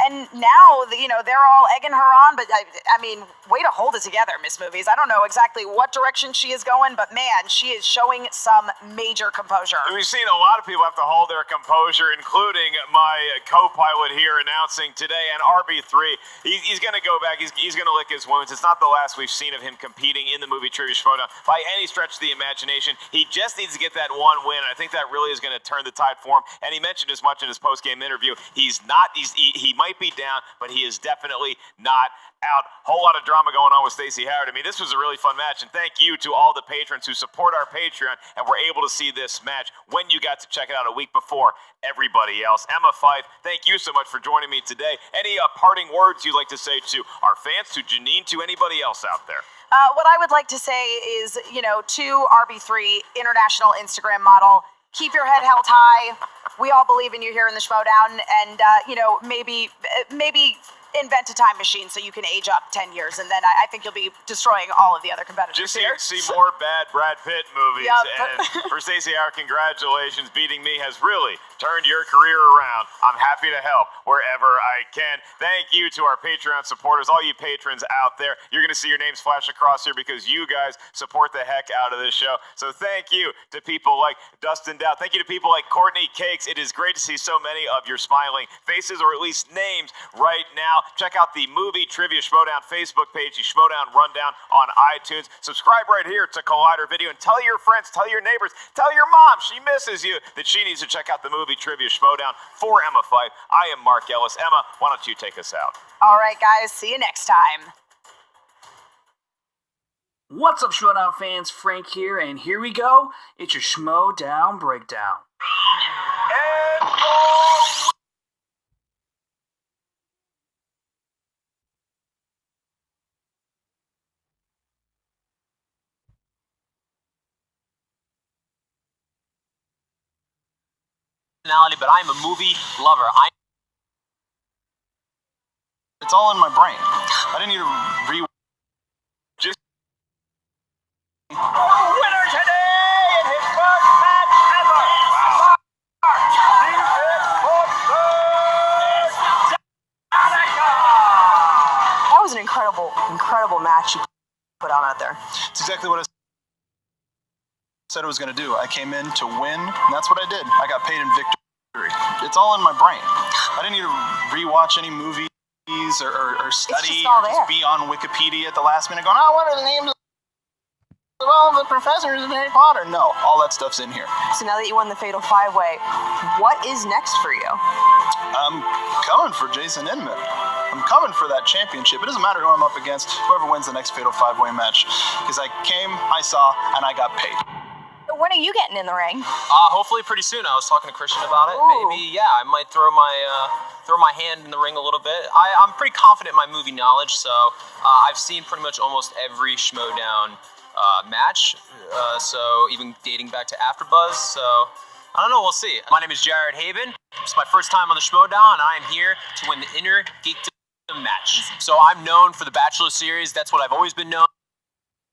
And now, they're all egging her on, but I mean, way to hold it together, Miss Movies. I don't know exactly what direction she is going, but man, she is showing some major composure. We've seen a lot of people have to hold their composure, including my co-pilot here announcing today, and RB3. He's going to go back. He's going to lick his wounds. It's not the last we've seen of him competing in the movie Trivia Schmoedown by any stretch of the imagination. He just needs to get that one win, and I think that really is going to turn the tide for him. And he mentioned as much in his post-game interview. He might be down, but he is definitely not out. Whole lot of drama going on with Stacey Howard. I mean, this was a really fun match, and thank you to all the patrons who support our Patreon and were able to see this match when you got to check it out a week before everybody else. Emma Fife, thank you so much for joining me today. Any parting words you'd like to say to our fans, to Janine, to anybody else out there? What I would like to say is, to RB3, international Instagram model, keep your head held high. We all believe in you here in the Schmoedown, and maybe invent a time machine so you can age up 10 years, and then I think you'll be destroying all of the other competitors Just here. see more bad Brad Pitt movies. Yep. And for Stacey Howard, congratulations. Beating me has really turned your career around. I'm happy to help wherever I can. Thank you to our Patreon supporters, all you patrons out there. You're going to see your names flash across here because you guys support the heck out of this show. So thank you to people like Dustin Dow. Thank you to people like Courtney Cakes. It is great to see so many of your smiling faces, or at least names, right now. Check out the Movie Trivia Schmoedown Facebook page, the Schmoedown Rundown on iTunes. Subscribe right here to Collider Video and tell your friends, tell your neighbors, tell your mom she misses you that she needs to check out the Movie Trivia Schmoedown. For Emma Fife, I am Mark Ellis. Emma, why don't you take us out? All right, guys, see you next time. What's up, Schmoedown fans? Frank here, and here we go. It's your Schmoedown breakdown. But I'm a movie lover. It's all in my brain. I didn't need to re. Just Winner today in his first match ever. Wow. Donica. That was an incredible match you put on out there. It's exactly what I said I was going to do. I came in to win, and that's what I did. I got paid in victory. It's all in my brain. I didn't need to rewatch any movies or study or just be on Wikipedia at the last minute going, oh, what are the names of all the professors in Harry Potter? No, all that stuff's in here. So now that you won the Fatal 5-Way, what is next for you? I'm coming for Jason Inman. I'm coming for that championship. It doesn't matter who I'm up against, whoever wins the next Fatal 5-Way match. Because I came, I saw, and I got paid. When are you getting in the ring? Hopefully pretty soon. I was talking to Christian about it. Ooh. Maybe, yeah, I might throw my hand in the ring a little bit. I'm pretty confident in my movie knowledge, so I've seen pretty much almost every Schmoedown match, so even dating back to AfterBuzz, so I don't know, we'll see. My name is Jared Haibon. It's my first time on the Schmoedown, and I am here to win the Inner Geekdom match. So I'm known for the Bachelor series. That's what I've always been known.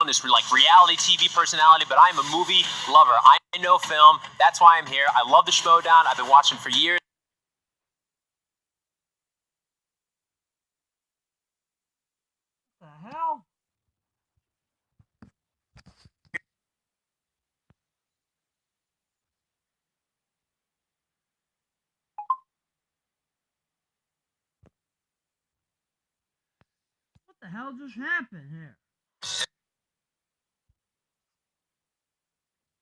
This like reality TV personality, but I'm a movie lover. I know film. That's why I'm here. I love the Schmoedown. I've been watching for years. What the hell? What the hell just happened here?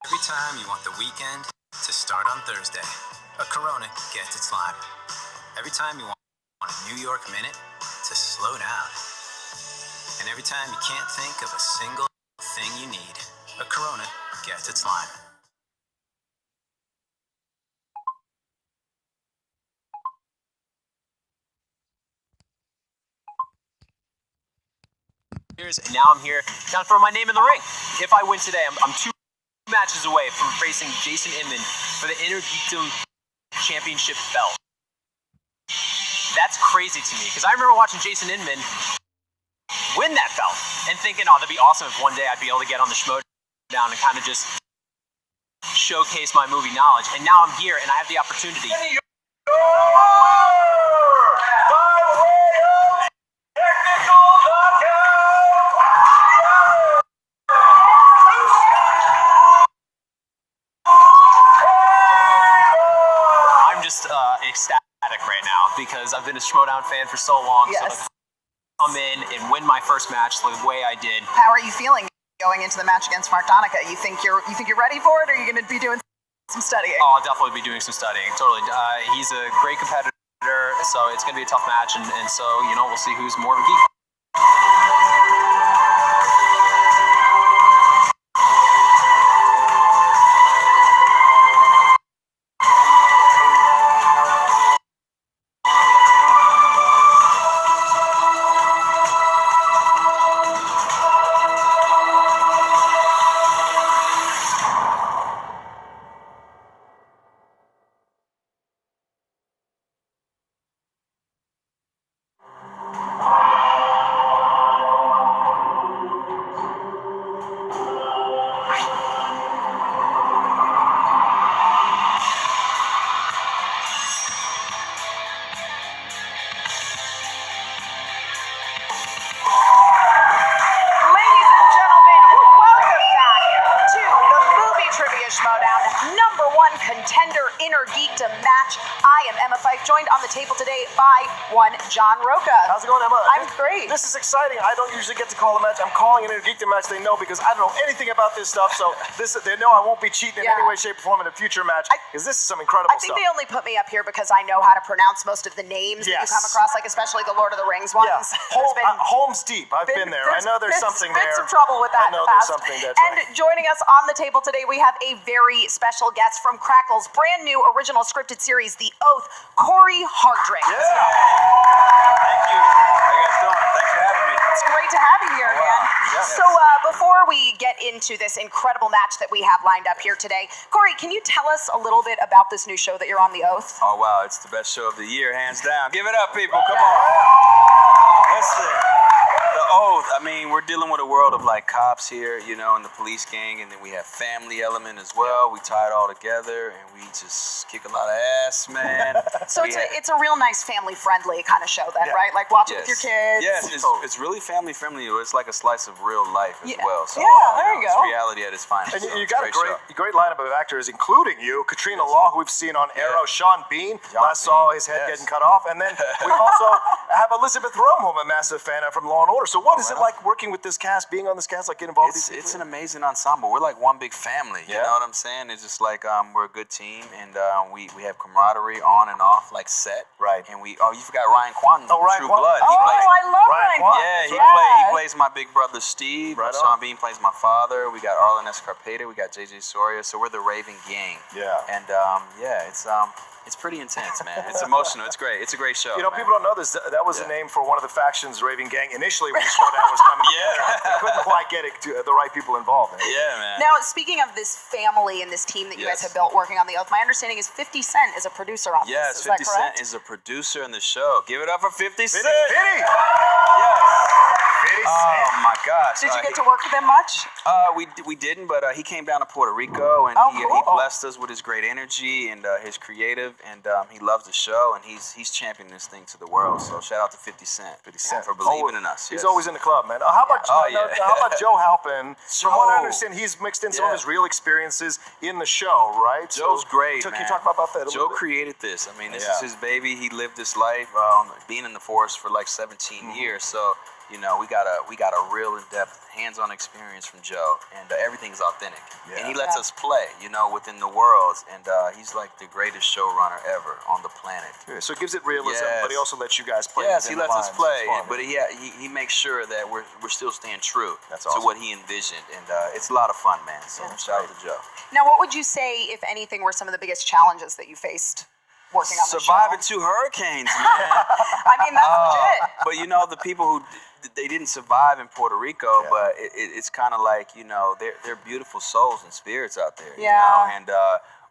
Every time you want the weekend to start on Thursday, a Corona gets its lime. Every time you want a New York minute to slow down. And every time you can't think of a single thing you need, a Corona gets its lime. And now I'm here to throw my name in the ring. If I win today, I'm 2 matches away from facing Jason Inman for the Inner Geekdom Championship belt. That's crazy to me, because I remember watching Jason Inman win that belt and thinking, oh, that'd be awesome if one day I'd be able to get on the Schmoedown and kind of just showcase my movie knowledge. And now I'm here and I have the opportunity. I'm just ecstatic right now because I've been a Schmoedown fan for so long. Yes. So to come in and win my first match the way I did. How are you feeling going into the match against Mark Donica? You think you're ready for it, or are you going to be doing some studying? Oh, I'll definitely be doing some studying. Totally. He's a great competitor, so it's going to be a tough match, and so, you know, we'll see who's more of a geek. contender Inner Geekdom match. I am Emma Fife, joined on the table today by one John Roca. How's it going, Emma? I'm great. This is exciting. I don't usually get to call a match. I'm calling an Inner Geekdom match. They know because I don't know anything about this stuff. So they know I won't be cheating in any way, shape, or form in a future match because this is some incredible I think stuff. they only put me up here because I know how to pronounce most of the names that you come across, like especially the Lord of the Rings ones. Holmes Deep. I've been there. I know there's something there. Been some trouble with that I know in the there's past. something that's And joining us on the table today, we have a very special guest from Crackle's brand new original scripted series, The Oath, Corey Hardring. Yeah. Thank you. How you guys doing? Thanks for having me. It's great to have you here, man. Yes. So before we get into this incredible match that we have lined up here today, Corey, can you tell us a little bit about this new show that you're on, The Oath? Oh, wow. It's the best show of the year, hands down. Give it up, people. Come on. Listen. The Oath, I mean, we're dealing with a world of like cops here, you know, in the police gang, and then we have family element as well. We tie it all together, and we just kick a lot of ass, man. So it's a real nice family-friendly kind of show then, right? Like watch it with your kids. Yes, it's really family-friendly. It's like a slice of real life as well. So, there you go. It's reality at its finest. And so you it's got a great lineup of actors, including you, Katrina Law, who we've seen on Arrow, Sean Bean. Last saw his head getting cut off, and then we also have Elizabeth Rome, who I'm a massive fan of from Law and Order. So what is it like working with this cast, being on this cast, like getting involved? It's an amazing ensemble. We're like one big family. You know what I'm saying? It's just like we're a good team, and we have camaraderie on and off, like set. Right. And you forgot Ryan Quanten from True Blood. I love Ryan Quanten. Yeah, he plays my big brother Steve. Sean Bean plays my father. We got Arlen Escarpeta. We got JJ Soria. So we're the Raven Gang. Yeah. And it's pretty intense, man. It's emotional. It's great. It's a great show. You know, people don't know this. That was the name for one of the factions, Raven Gang, initially when Schmoedown was coming together. They couldn't quite get it to the right people involved. Yeah, man. Now, speaking of this family and this team that you guys have built working on The Oath, my understanding is 50 Cent is a producer on this. Yes, 50 Cent is a producer in the show. Give it up for 50 Cent. 50! Yes. Oh my gosh. Did you get to work with him much? We didn't, but he came down to Puerto Rico and he blessed us with his great energy and his creative, and he loves the show, and he's championing this thing to the world. So shout out to 50 Cent for believing in us. He's always in the club, man. How about Joe Halpin? From what I understand, he's mixed in some of his real experiences in the show, right? Joe's great, man. Can you talk about that a Joe little bit? created this. I mean, this is his baby. He lived this life being in the forest for like 17 years. So, you know, we got a real in-depth, hands-on experience from Joe, and everything's authentic. Yeah. And he lets us play, you know, within the worlds, and he's like the greatest showrunner ever on the planet. Yeah, so it gives it realism, but he also lets you guys play. Yes, he lets us play, but he makes sure that we're still staying true to what he envisioned, and it's a lot of fun, man. So shout out to Joe. Now, what would you say, if anything, were some of the biggest challenges that you faced working on the show? Surviving 2 hurricanes, man. I mean, that's legit. But you know, the people who they didn't survive in Puerto Rico, but it's kind of like, you know, they're beautiful souls and spirits out there. You know? And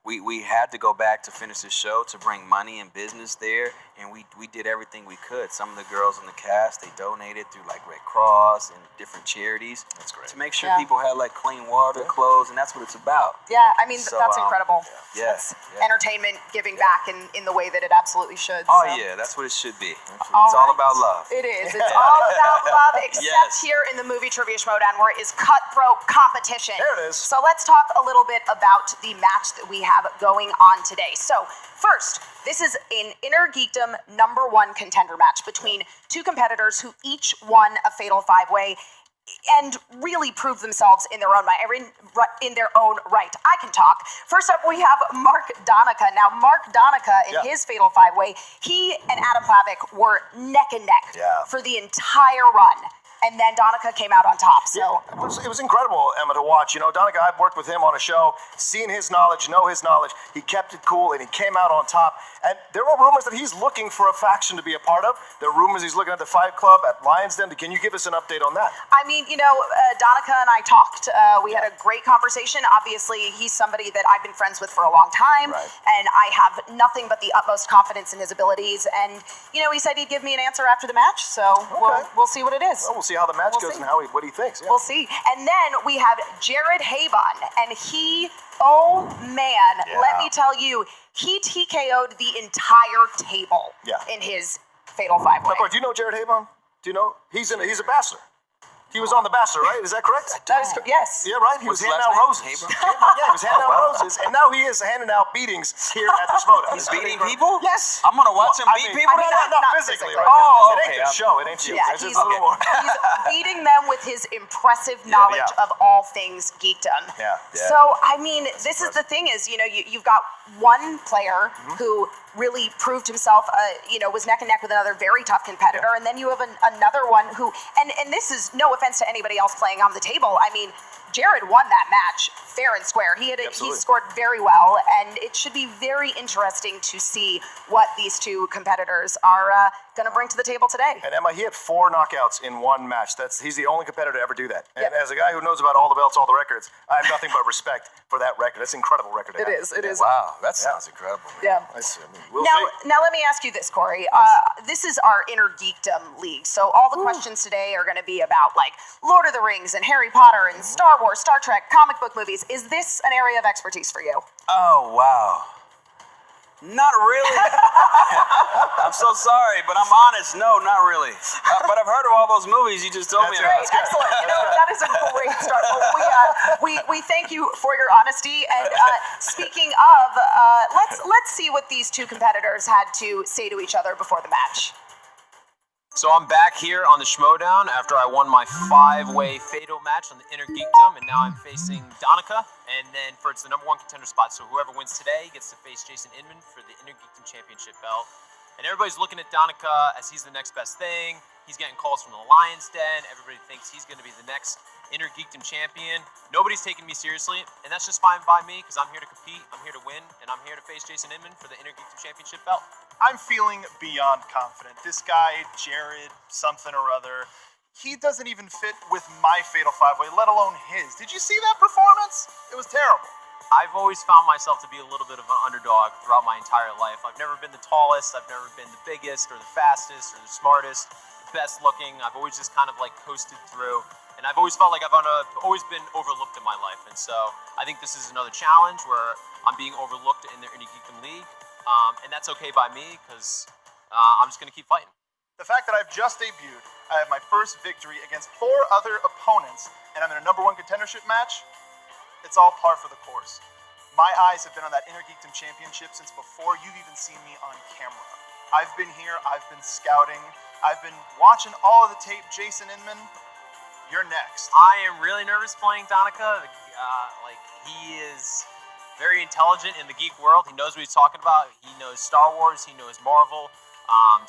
we had to go back to finish the show to bring money and business there, and we did everything we could. Some of the girls in the cast, they donated through like Red Cross and different charities. That's great. To make sure people had like clean water, clothes, and that's what it's about. Yeah, I mean, that's incredible. Yes. Entertainment giving back in the way that it absolutely should. Oh yeah, that's what it should be. It's all about love. It is. It's all about love, except here in the movie Trivia Schmoedown, where it is cutthroat competition. There it is. So let's talk a little bit about the match that we have going on today. So first, this is an Inner Geekdom #1 contender match between 2 competitors who each won a Fatal 5-Way and really proved themselves in their own right. I can talk. First up, we have Mark Donica. Now, Mark Donica, in his Fatal 5-Way, he and Adam Plavik were neck and neck for the entire run. And then Donica came out on top. So it was incredible, Emma, to watch. You know, Donica, I've worked with him on a show, seen his knowledge, know his knowledge. He kept it cool, and he came out on top. And there were rumors that he's looking for a faction to be a part of. There are rumors he's looking at the Fight Club at Lions Den. Can you give us an update on that? I mean, you know, Donica and I talked. We had a great conversation. Obviously, he's somebody that I've been friends with for a long time, and I have nothing but the utmost confidence in his abilities. And, you know, he said he'd give me an answer after the match, so we'll see what it is. Well, we'll see how the match goes and what he thinks. We'll see. And then we have Jared Haibon, and he, oh man, let me tell you, he TKO'd the entire table in his Fatal 5-Way. Do you know Jared Haibon? Do you know? He's a bachelor. He was on The Bachelor, right? Is that correct? That is yes. Yeah, right. He was handing out roses. Yeah, he was handing out roses, and now he is handing out beatings here at the Schmoedown. He's beating people? Yes. I'm gonna watch him beat people. Not physically. Right? Oh, It ain't the show. It ain't you. Yeah, It's just a little more. he's beating them with his impressive knowledge of all things geekdom. Yeah. So, I mean, this is the thing is, you've got one player who really proved himself, was neck and neck with another very tough competitor, and then you have another one who, and this is no offense to anybody else playing on the table. I mean, Jared won that match fair and square. He scored very well, and it should be very interesting to see what these two competitors are going to bring to the table today. And Emma, he had 4 knockouts in one match. He's the only competitor to ever do that. And as a guy who knows about all the belts, all the records, I have nothing but respect for that record. That's an incredible record. It is. Wow, that sounds incredible. Yeah. We'll now let me ask you this, Corey. This is our Inner Geekdom League. So all the questions today are going to be about like Lord of the Rings and Harry Potter and Star Wars, Star Trek, comic book movies. Is this an area of expertise for you? Oh, wow. Not really. I'm so sorry, but I'm honest. No, not really. But I've heard of all those movies you just told me about. Great, excellent. That is a great start. We thank you for your honesty. And speaking of, let's see what these two competitors had to say to each other before the match. So I'm back here on the Schmoedown after I won my 5-way fatal match on the Inner Geekdom, and now I'm facing Donica, and then it's the #1 contender spot. So whoever wins today gets to face Jason Inman for the Inner Geekdom Championship belt. And everybody's looking at Donica as he's the next best thing. He's getting calls from the Lion's Den. Everybody thinks he's going to be the next Inner Geekdom champion. Nobody's taking me seriously, and that's just fine by me because I'm here to compete, I'm here to win, and I'm here to face Jason Inman for the Inner Geekdom Championship belt. I'm feeling beyond confident. This guy, Jared, something or other, he doesn't even fit with my Fatal 5-Way, let alone his. Did you see that performance? It was terrible. I've always found myself to be a little bit of an underdog throughout my entire life. I've never been the tallest, I've never been the biggest or the fastest or the smartest, the best looking. I've always just kind of like coasted through. And I've always felt like I've always been overlooked in my life. And so I think this is another challenge where I'm being overlooked in the Inner Geekdom League. And that's okay by me because I'm just going to keep fighting. The fact that I've just debuted, I have my first victory against 4 other opponents, and I'm in a #1 contendership match, it's all par for the course. My eyes have been on that Inner Geekdom Championship since before you've even seen me on camera. I've been here, I've been scouting, I've been watching all of the tape. Jason Inman, you're next. I am really nervous playing Donica. He is very intelligent in the geek world. He knows what he's talking about. He knows Star Wars. He knows Marvel.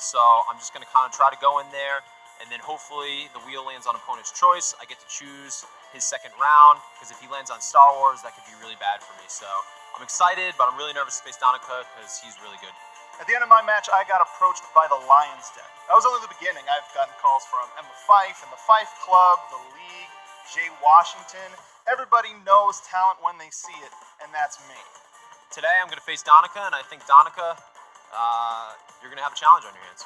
So I'm just going to kind of try to go in there, and then hopefully the wheel lands on opponent's choice. I get to choose his second round, because if he lands on Star Wars, that could be really bad for me. So I'm excited, but I'm really nervous to face Donica because he's really good. At the end of my match, I got approached by the Lion's Den. That was only the beginning. I've gotten calls from Emma Fife and the Fife Club, the League, Jay Washington. Everybody knows talent when they see it, and that's me. Today I'm going to face Donica, and I think Donica, you're going to have a challenge on your hands.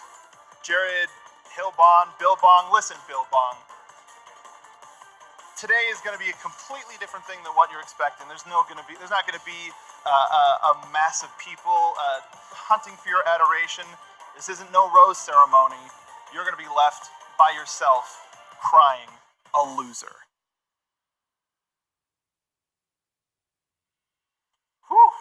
Jared, Haibon, Bill Bong. Listen, Bill Bong. Today is going to be a completely different thing than what you're expecting. There's not going to be a mass of people hunting for your adoration. This isn't no rose ceremony. You're going to be left by yourself, crying, a loser.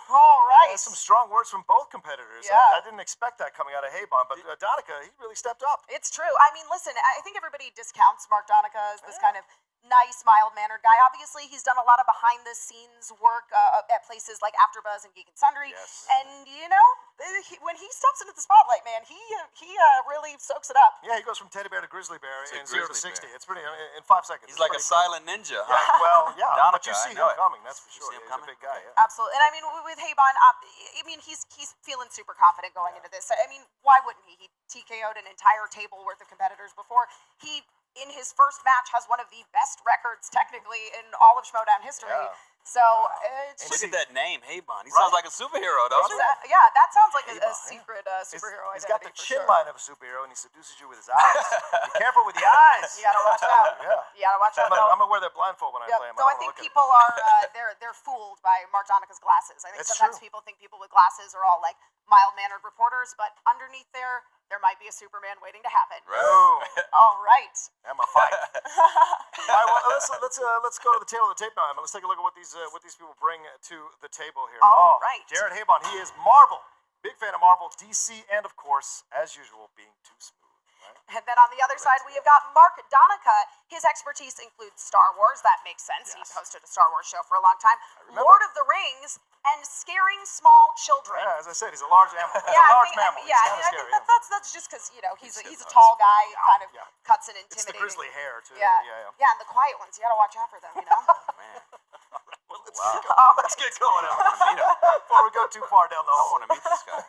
All right. Some strong words from both competitors. Yeah. I didn't expect that coming out of Haibon, but Donica, he really stepped up. It's true. I mean, listen, I think everybody discounts Mark Donica as this kind of nice, mild-mannered guy. Obviously, he's done a lot of behind-the-scenes work at places like AfterBuzz and Geek and Sundry. Yes. And, when he steps into the spotlight, man, he really soaks it up. Yeah, he goes from teddy bear to grizzly bear in 0 to 60. Bear. It's pretty, in 5 seconds. He's like a silent ninja. Yeah, well, yeah. Donica, But you see him coming, that's for sure. He's a big guy, yeah. Absolutely. And I mean, with Haibon, he's feeling super confident going into this. I mean, why wouldn't he? He TKO'd an entire table worth of competitors before. He, in his first match, has one of the best records, technically, in all of Schmoedown history. Yeah. So, it's Look just... at that name, Haibon. He sounds like a superhero, doesn't he? That sounds like a secret superhero He's got the identity, chin for sure. line of a superhero, and he seduces you with his eyes. Be careful with the eyes. You gotta watch out. Yeah. You gotta watch out. I'm gonna wear that blindfold when I play him. So I think people are they're fooled by Mark Donica's glasses. I think That's sometimes true. people think people with glasses are all like mild-mannered reporters, but underneath there, there might be a Superman waiting to happen. Right. All right. Emma, fight. All right, well, let's go to the table of the tape now, Emma. Let's take a look at what these people bring to the table here. All right. Jared Haibon, he is Marvel. Big fan of Marvel, DC, and of course, as usual, being too smooth. And then on the other side, we have got Mark Donica. His expertise includes Star Wars. That makes sense. Yes. He's hosted a Star Wars show for a long time. Lord of the Rings and scaring small children. Yeah, as I said, he's a large animal. Yeah, a large mammal. Yeah, He's I scary, think that's just because he's a tall guy, kind of cuts and It's the intimidating. grizzly hair too. Yeah, yeah. and the quiet ones. You gotta watch out for them. Well, let's get going. Before we go too far down the hole. I want to meet this guy.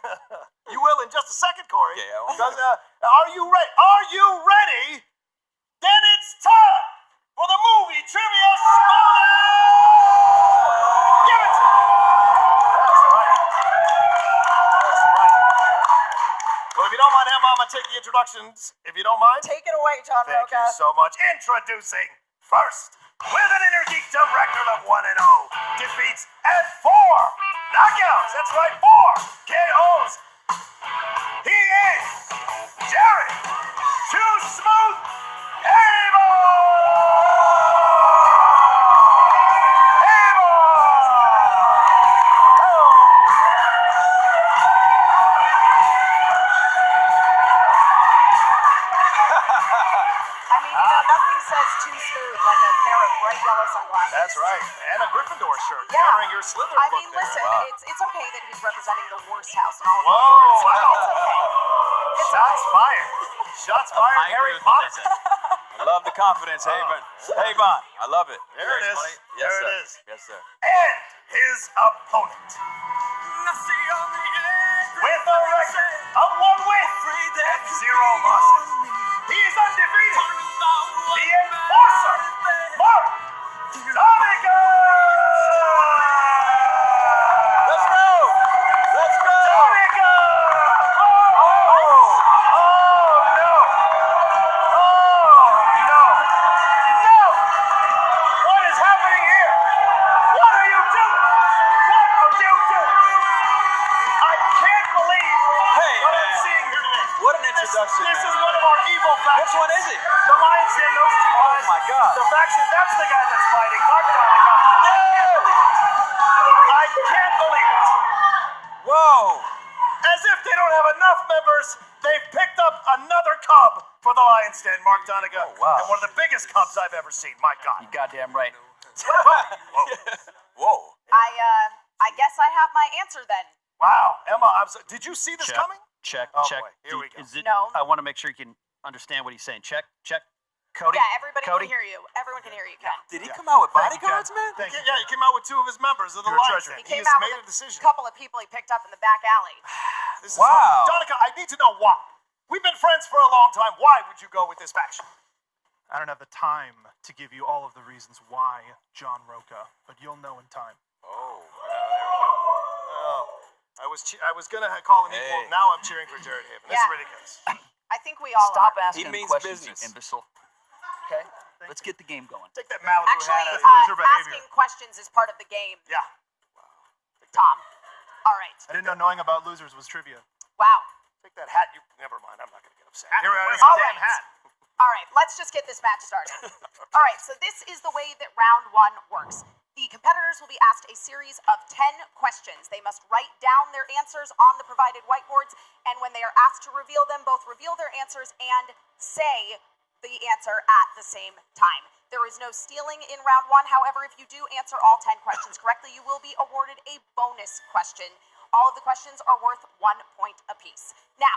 You will in just a second, Corey. Okay, I want Because, are you ready? Are you ready? Then it's time for the movie trivia Schmoedown! Give it to me. That's right. That's right. Well, if you don't mind, Emma, I'm gonna take the introductions. If you don't mind. Take it away, John Thank Roca. you so much. Introducing first, with an Intergeekdom record of 1-0, defeats and 4 knockouts. That's right, 4 KOs. He is Jared Too Smooth Nothing says too smooth like a pair of bright yellow sunglasses. That's right. And a Gryffindor shirt. Yeah. Carrying your Slytherin I book mean, there. listen, Wow. it's okay that he's representing the worst house in all of Whoa, Hogwarts. wow. It's okay. It's Shots okay. fired. Shots fired. Harry Potter. I love the confidence, Haibon. Haibon, I love it. There it is. Yes, There sir. it is. Yes, sir. And his opponent. With a record of 1 win and 0 losses. He is undefeated. The Enforcer, Mark Donica! Let's go! Let's go! Donica! No! What is happening here? What are you doing? What are you doing? I can't believe what I'm seeing here today. What an introduction, This is man. one of our evil factions. Which one is it? The Lions Den, those two guys. Oh, my God. The faction, that's the guy that's fighting. Mark Donica. I can't believe it. Whoa! As if they don't have enough members, they've picked up another cub for the Lions Den, Mark Donica. Oh, wow. And one of the biggest cubs I've ever seen. My God. You goddamn right. Whoa. I guess I have my answer then. Wow. Emma, did you see this Check. coming? Check, Oh, check. boy. Here we go. Is it, No. I want to make sure you can understand what he's saying. Check, check. Cody? Yeah, everybody Cody? can hear you. Everyone can hear you, Ken. Did he come out with Thank you, bodyguards, Ken. man? Thank you. Yeah, he came out with 2 of his members of the You're a Lions treasure. Den. He He came has out made with a decision. couple of people he picked up in the back alley. This is Wow. Donica, I need to know why. We've been friends for a long time. Why would you go with this faction? I don't have the time to give you all of the reasons why, John Roca, but you'll know in time. Oh, I was gonna call him equal. Hey. Now I'm cheering for Jared Haibon. This is Yeah. ridiculous. I think we all Stop are. asking He means questions, business. you imbecile. Okay? Let's get the game going. Take that Malibu Actually, hat out of loser behavior. asking questions is part of the game, Yeah. Tom. All right. I didn't know knowing about losers was trivia. Wow. Take that hat. You. Never mind. I'm not gonna get upset. Here, Where's damn the damn hat. All right, let's just get this match started. All right, so this is the way that round 1 works. The competitors will be asked a series of 10 questions. They must write down their answers on the provided whiteboards, and when they are asked to reveal them, both reveal their answers and say the answer at the same time. There is no stealing in round 1. However, if you do answer all 10 questions correctly, you will be awarded a bonus question. All of the questions are worth 1 point apiece. Now,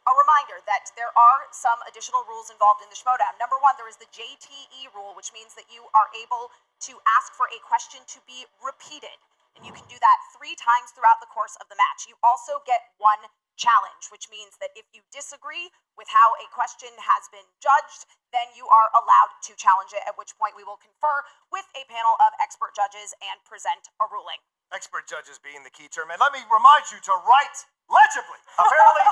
a reminder that there are some additional rules involved in the Schmoedown. Number 1, there is the JTE rule, which means that you are able to ask for a question to be repeated. And you can do that 3 times throughout the course of the match. You also get 1 challenge, which means that if you disagree with how a question has been judged, then you are allowed to challenge it, at which point we will confer with a panel of expert judges and present a ruling. Expert judges being the key term. And let me remind you to write legibly. Apparently,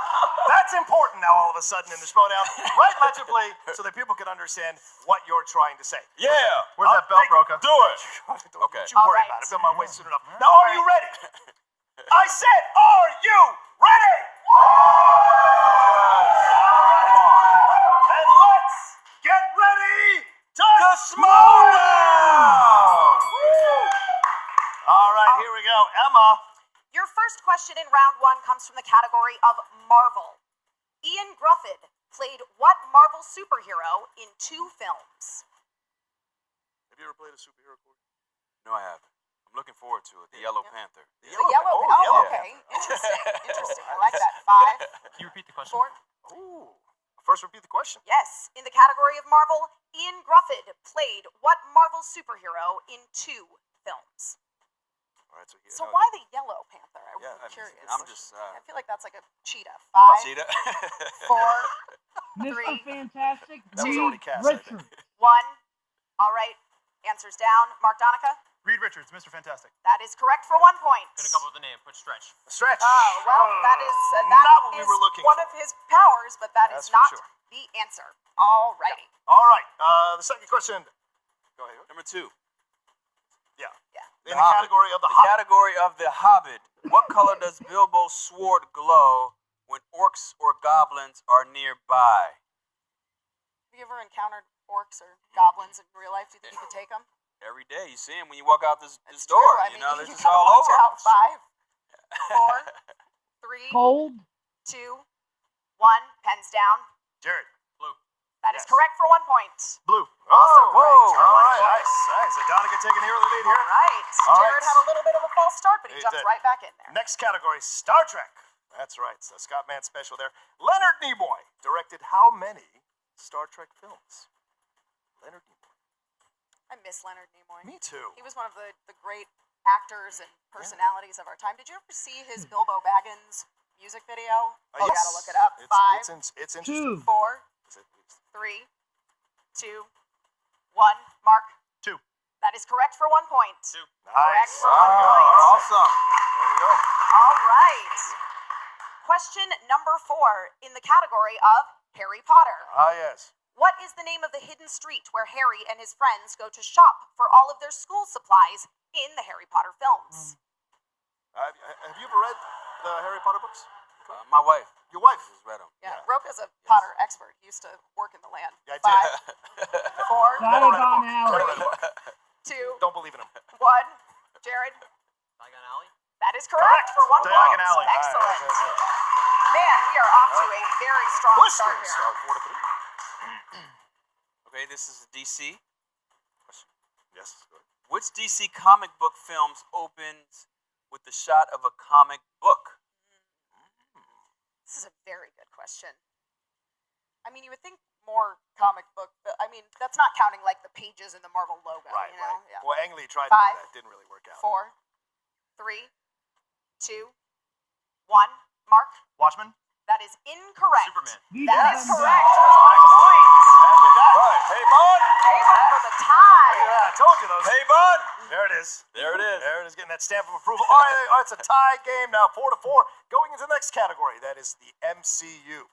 that's important now all of a sudden in the Schmoedown. Write legibly so that people can understand what you're trying to say. Yeah. Where's that belt, Roca? Do it. Okay. Don't you worry about it. I've been on my way soon enough. Now, are you ready? I said, are you ready? And let's get ready to Schmoedown! All right, here we go. Emma. Your first question in round one comes from the category of Marvel. Ian Grufford played what Marvel superhero in 2 films? Have you ever played a superhero, Corey? No, I haven't. I'm looking forward to it. The Yellow Panther. The yellow. Oh, okay. Interesting. Interesting. I like that. 5. Can you repeat the question? 4. Ooh. First, repeat the question. Yes. In the category of Marvel, Ian Grufford played what Marvel superhero in 2 films? All right, So why the Yellow Panther? I'm curious. I'm just. I feel like that's like a cheetah. 5. Cheetah. 4. Mr. 3. Fantastic. That was already cast, I think. 1. All right. Answers down. Mark Donica. Reed Richards, Mr. Fantastic. That is correct for 1 point. Gonna come up with a name. Put Stretch. Stretch. Oh, well, that is not what we were looking one for. of his powers, but That's is for not sure. the answer. All righty. All right. The second question. Go ahead. Number 2. Yeah. The In the category of the Hobbit. category of the Hobbit. What color does Bilbo's sword glow when orcs or goblins are nearby? Have you ever encountered orcs or goblins in real life? Do you think you could take them? Every day you see him when you walk out this door. True. I You mean, know, they're you just gotta all watch over. out. 5, 4, 3, Cold. 2, 1. Pens down. Jared. That is correct for 1 point. Blue. Also Whoa. correct. All right. Nice. Donica taking here the lead here. All right. All Jared right. had a little bit of a false start, but he He jumps did. right back in there. Next category, Star Trek. That's right. So Scott Mann special there. Leonard Nimoy directed how many Star Trek films? Leonard Nimoy. I miss Leonard Nimoy. Me too. He was one of the great actors and personalities of our time. Did you ever see his Bilbo Baggins music video? Oh, Yes. gotta look it up. It's 5, it's interesting. 4, Is it- 3, 2, 1. Mark. 2. That is correct for 1 point. Correct Nice. for 1 point. Awesome. There you go. All right. Question number 4 in the category of Harry Potter. Ah, yes. What is the name of the hidden street where Harry and his friends go to shop for all of their school supplies in the Harry Potter films? Have you ever read the Harry Potter books? My wife. Your wife has read them. Yeah, Roka's a Potter expert. He used to work in the land. Yeah, I 5, 4, Diagon Alley. 2, Don't believe in him. 1. Jared. Diagon Alley. That is correct for 1 point. Diagon Alley. Excellent. Man, we are off to a very strong start here. Start 4 to 3. Okay, this is DC. Yes. Go ahead. Which DC comic book films opens with the shot of a comic book? This is a very good question. I mean, you would think more comic book, but I mean, that's not counting like the pages in the Marvel logo. Right, you know? right. Yeah. Well, Ang Lee tried 5, to do that. Didn't really work out. 4, 3, 2, 1. Mark. Watchmen? That is incorrect. Superman. That is Yes. correct. And with that, hey, bud. Haibon for the tie. Look at that. I told you those. Hey, bud. There it is. There it is. There it is, getting that stamp of approval. All right, it's a tie game now, 4 to 4. Going into the next category, that is the MCU.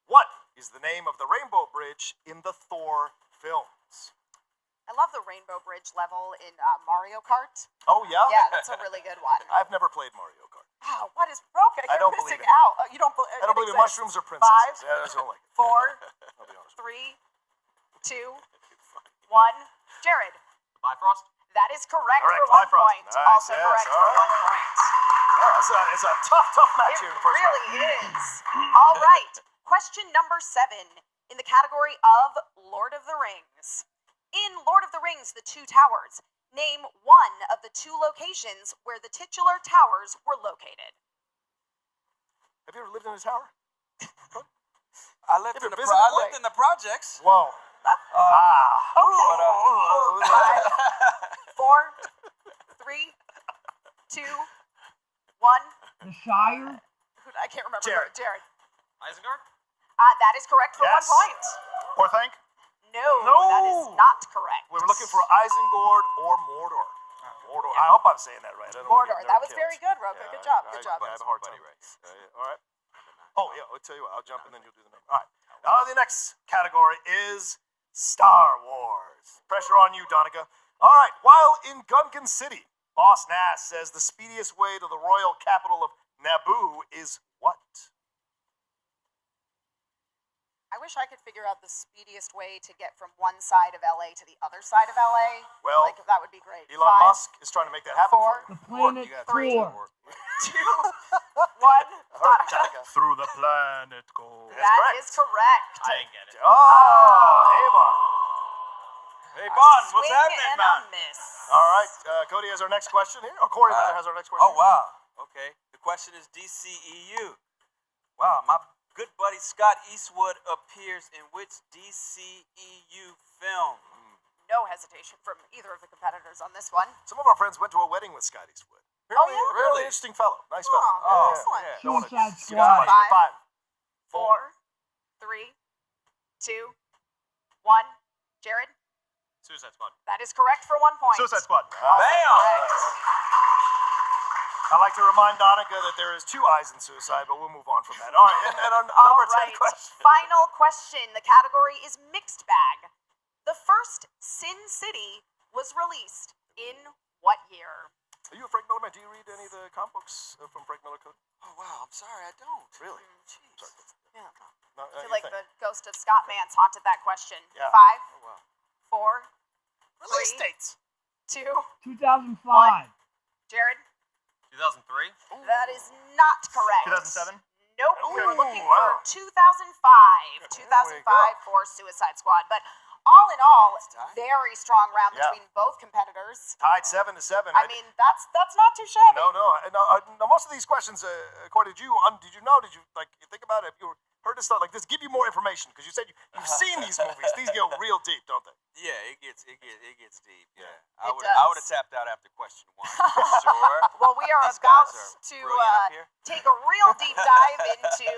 What is the name of the Rainbow Bridge in the Thor films? I love the Rainbow Bridge level in Mario Kart. Oh, yeah? Yeah, that's a really good one. I've never played Mario Kart. Wow, what is Roka? I You're don't believe missing it. out. You don't. I don't believe in exists. mushrooms or princesses. 5, Yeah, I just don't like it. 4, I'll be honest. 3, 2, 1. Jared. Bifrost. That is correct Correct, for 1 Bifrost. point. Nice, Also yes, correct all for right. 1 point. Yeah, it's a tough match It here in the first really round. is. All right. Question number 7 in the category of Lord of the Rings. In Lord of the Rings, The Two Towers, name one of the 2 locations where the titular towers were located. Have you ever lived in a tower? I lived in the projects. Whoa. Okay. Oh. 5, 4, 3, 2, 1. The Shire. I can't remember. Jared. Jared. Isengard. That is correct for Yes. 1 point. Orthanc? No, that is not correct. We were looking for Isengard or Mordor. Mordor. I hope I'm saying that right. I don't wanna Mordor. get That nerd was killed. very good, Roka. Good job. Good job. I have a hard time. All right. Oh, yeah. I'll tell you what. I'll jump and then you'll do the number. All right. Now, the next category is Star Wars. Pressure on you, Donica. All right. While in Gungan City, Boss Nass says the speediest way to the royal capital of Naboo is what? I wish I could figure out the speediest way to get from one side of LA to the other side of LA. Well, like that would be great. Elon 5, Musk is trying to make that happen. 4, The planet You got 3, 2, 1. 4. Donica. Through the planet goes. That is correct. I didn't get it. Oh, Haibon. Hey, Bon, what's Swing happening, and man? a miss. All right, Cody has our next question here. Or Corey rather has our next question. Oh, wow. Okay. The question is DCEU. Wow, my good buddy Scott Eastwood appears in which DCEU film? No hesitation from either of the competitors on this one. Some of our friends went to a wedding with Scott Eastwood. Really, yeah? really interesting fellow. Nice fellow. Oh, excellent. Yeah, don't wanna Suicide give somebody Squad. a 5. 4, 3, 2, 1. Jared? Suicide Squad. That is correct for 1 point. Suicide Squad. Bam! I like to remind Donica that there is 2 eyes in suicide, but we'll move on from that. All right, and on number 10 question. Final question. The category is mixed bag. The first Sin City was released in what year? Are you a Frank Miller man? Do you read any of the comic books from Frank Miller Code? Oh, wow, I'm sorry, I don't. Really? Jeez. Yeah. No, I feel you like think? the ghost of Scott Mance haunted that question. Yeah. 5, Oh, wow. 4, Release 3, dates. 2, 2005. Jared? 2003. That is not correct. 2007. Nope. We were looking wow. for 2005. 2005 for Suicide Squad. But all in all, very strong round Yeah. between both competitors. Tied 7-7. I mean, that's not too shabby. No. No, most of these questions, Corey, did you know? Did you you think about it? If you heard this stuff like this, give you more information because you said you've seen these movies. These go real deep, don't they? Yeah, it gets deep. Yeah, It I would have tapped out after question 1. Sure. Well, we are These about guys are to brilliant up here. take a real deep dive into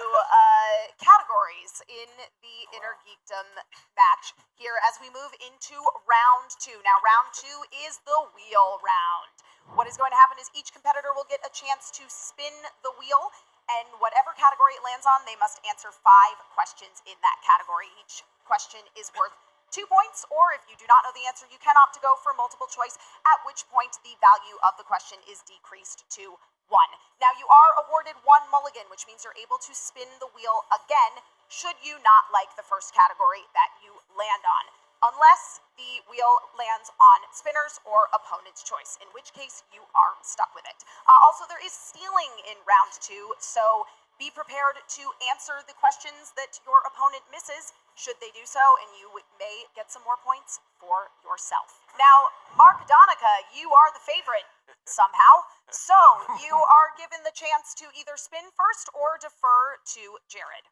categories in the Inner Geekdom match here as we move into round 2. Now, round 2 is the wheel round. What is going to happen is each competitor will get a chance to spin the wheel, and whatever category it lands on, they must answer 5 questions in that category. Each question is worth 2 points, or if you do not know the answer, you can opt to go for multiple choice, at which point the value of the question is decreased to 1. Now, you are awarded 1 mulligan, which means you're able to spin the wheel again should you not like the first category that you land on, unless the wheel lands on spinners or opponent's choice, in which case you are stuck with it. Also, there is stealing in round 2, so be prepared to answer the questions that your opponent misses, should they do so, and you may get some more points for yourself. Now, Mark Donica, you are the favorite somehow, so you are given the chance to either spin first or defer to Jared.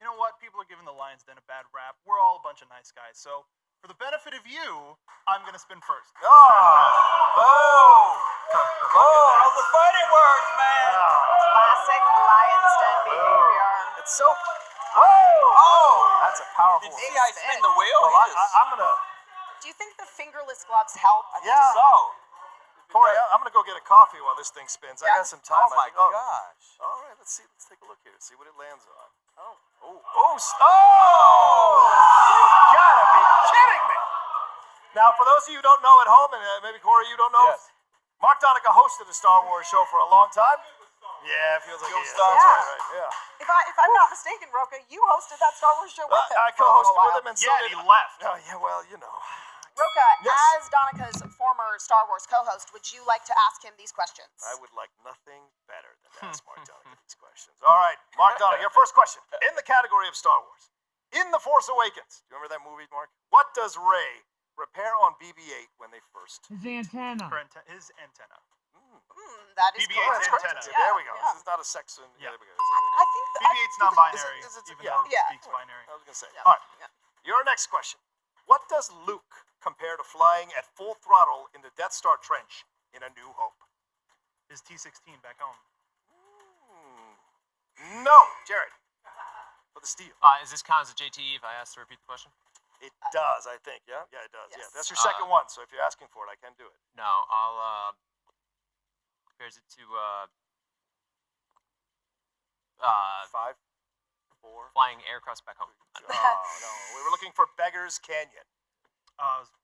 You know what? People are giving the Lions Den a bad rap. We're all a bunch of nice guys. So, for the benefit of you, I'm going to spin first. Those are fighting words, man. Classic Lions Den behavior. It's so... That's a powerful Did one. you see I spin the wheel? Well, I'm going to... Do you think the fingerless gloves help? I think so. Corey, I'm going to go get a coffee while this thing spins. I got some time. Oh, my gosh. All right, let's see. Let's take a look here. See what it lands on. You gotta be kidding me! Now, for those of you who don't know at home, and maybe Corey, you don't know, Mark Donica hosted a Star Wars show for a long time. Yeah, it feels like he is. Star That's Wars. right, yeah. If I'm not mistaken, Roka, you hosted that Star Wars show with him. I for a little co-hosted with while. him, and so did he left. Oh, yeah, well, you know. Roka, Yes. as Donica's former Star Wars co-host, would you like to ask him these questions? I would like nothing better than to ask Mark Donica these questions. All right, Mark Donica, your first question. In the category of Star Wars, in The Force Awakens, do you remember that movie, Mark? What does Rey repair on BB-8 when they first... His antenna. His antenna. That is BB-8's correct. antenna. Yeah, there we go. yeah. This is not a sex... Yeah. There we go. I think BB-8's non-binary, Is it- even yeah. though it Yeah. speaks binary. I was going to say. Yeah. All right. Your next question. What does Luke compare to flying at full throttle in the Death Star trench in A New Hope? His T-16 back home. No, Jared. For the steal. Is this count as a JT if I ask to repeat the question? It does, I think. Yeah? Yeah, it does. Yes. Yeah. That's your second one, so if you're asking for it, I can do it. No, I'll compares it to 5, 4. flying aircrafts back home. Oh, no. We were looking for Beggar's Canyon.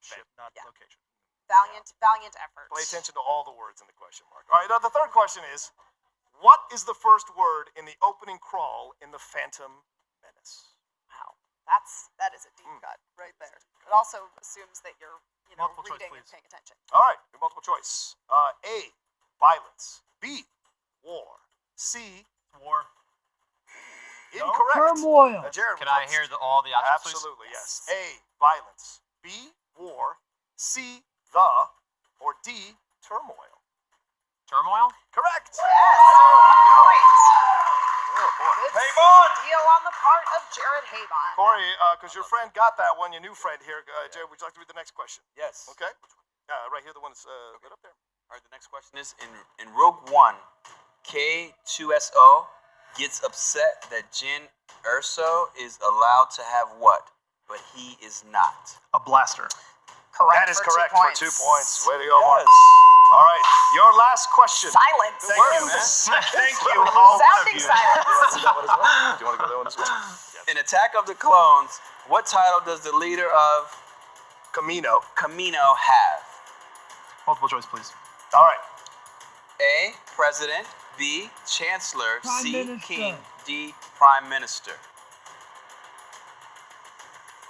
Ship, not Yeah. location. Valiant effort. Pay attention to all the words in the question mark. All right, now the third question is, what is the first word in the opening crawl in The Phantom Menace? Wow, It also assumes that you're, Multiple choice, reading and please. paying attention. All right, your multiple choice. A, violence. B, war. C, war. Incorrect. Turmoil. Jared, Can I hear all the options, please? Absolutely, yes. A, violence. B, war. C, the. Or D, turmoil. Turmoil? Correct. Yes. Great. Oh, boy. Good Haibon! deal on the part of Jared Haibon. Corey, because your friend got that one, your new friend here. Jared, would you like to read the next question? Yes. Okay. Right here, the one that's right up there. All right, the next question is in Rogue One, K2SO gets upset that Jyn Erso is allowed to have what, but he is not. A blaster. Correct. That is for correct 2 points. for 2 points. Way to go, Mark. All right, your last question. Silence. Thank you, man. Thank you, all Sounding of you. silence. Do you want to go that one as well? In Attack of the Clones, what title does the leader of Camino have? Multiple choice, please. All right. A, President. B, Chancellor. Prime C, Minister. King. D, Prime Minister.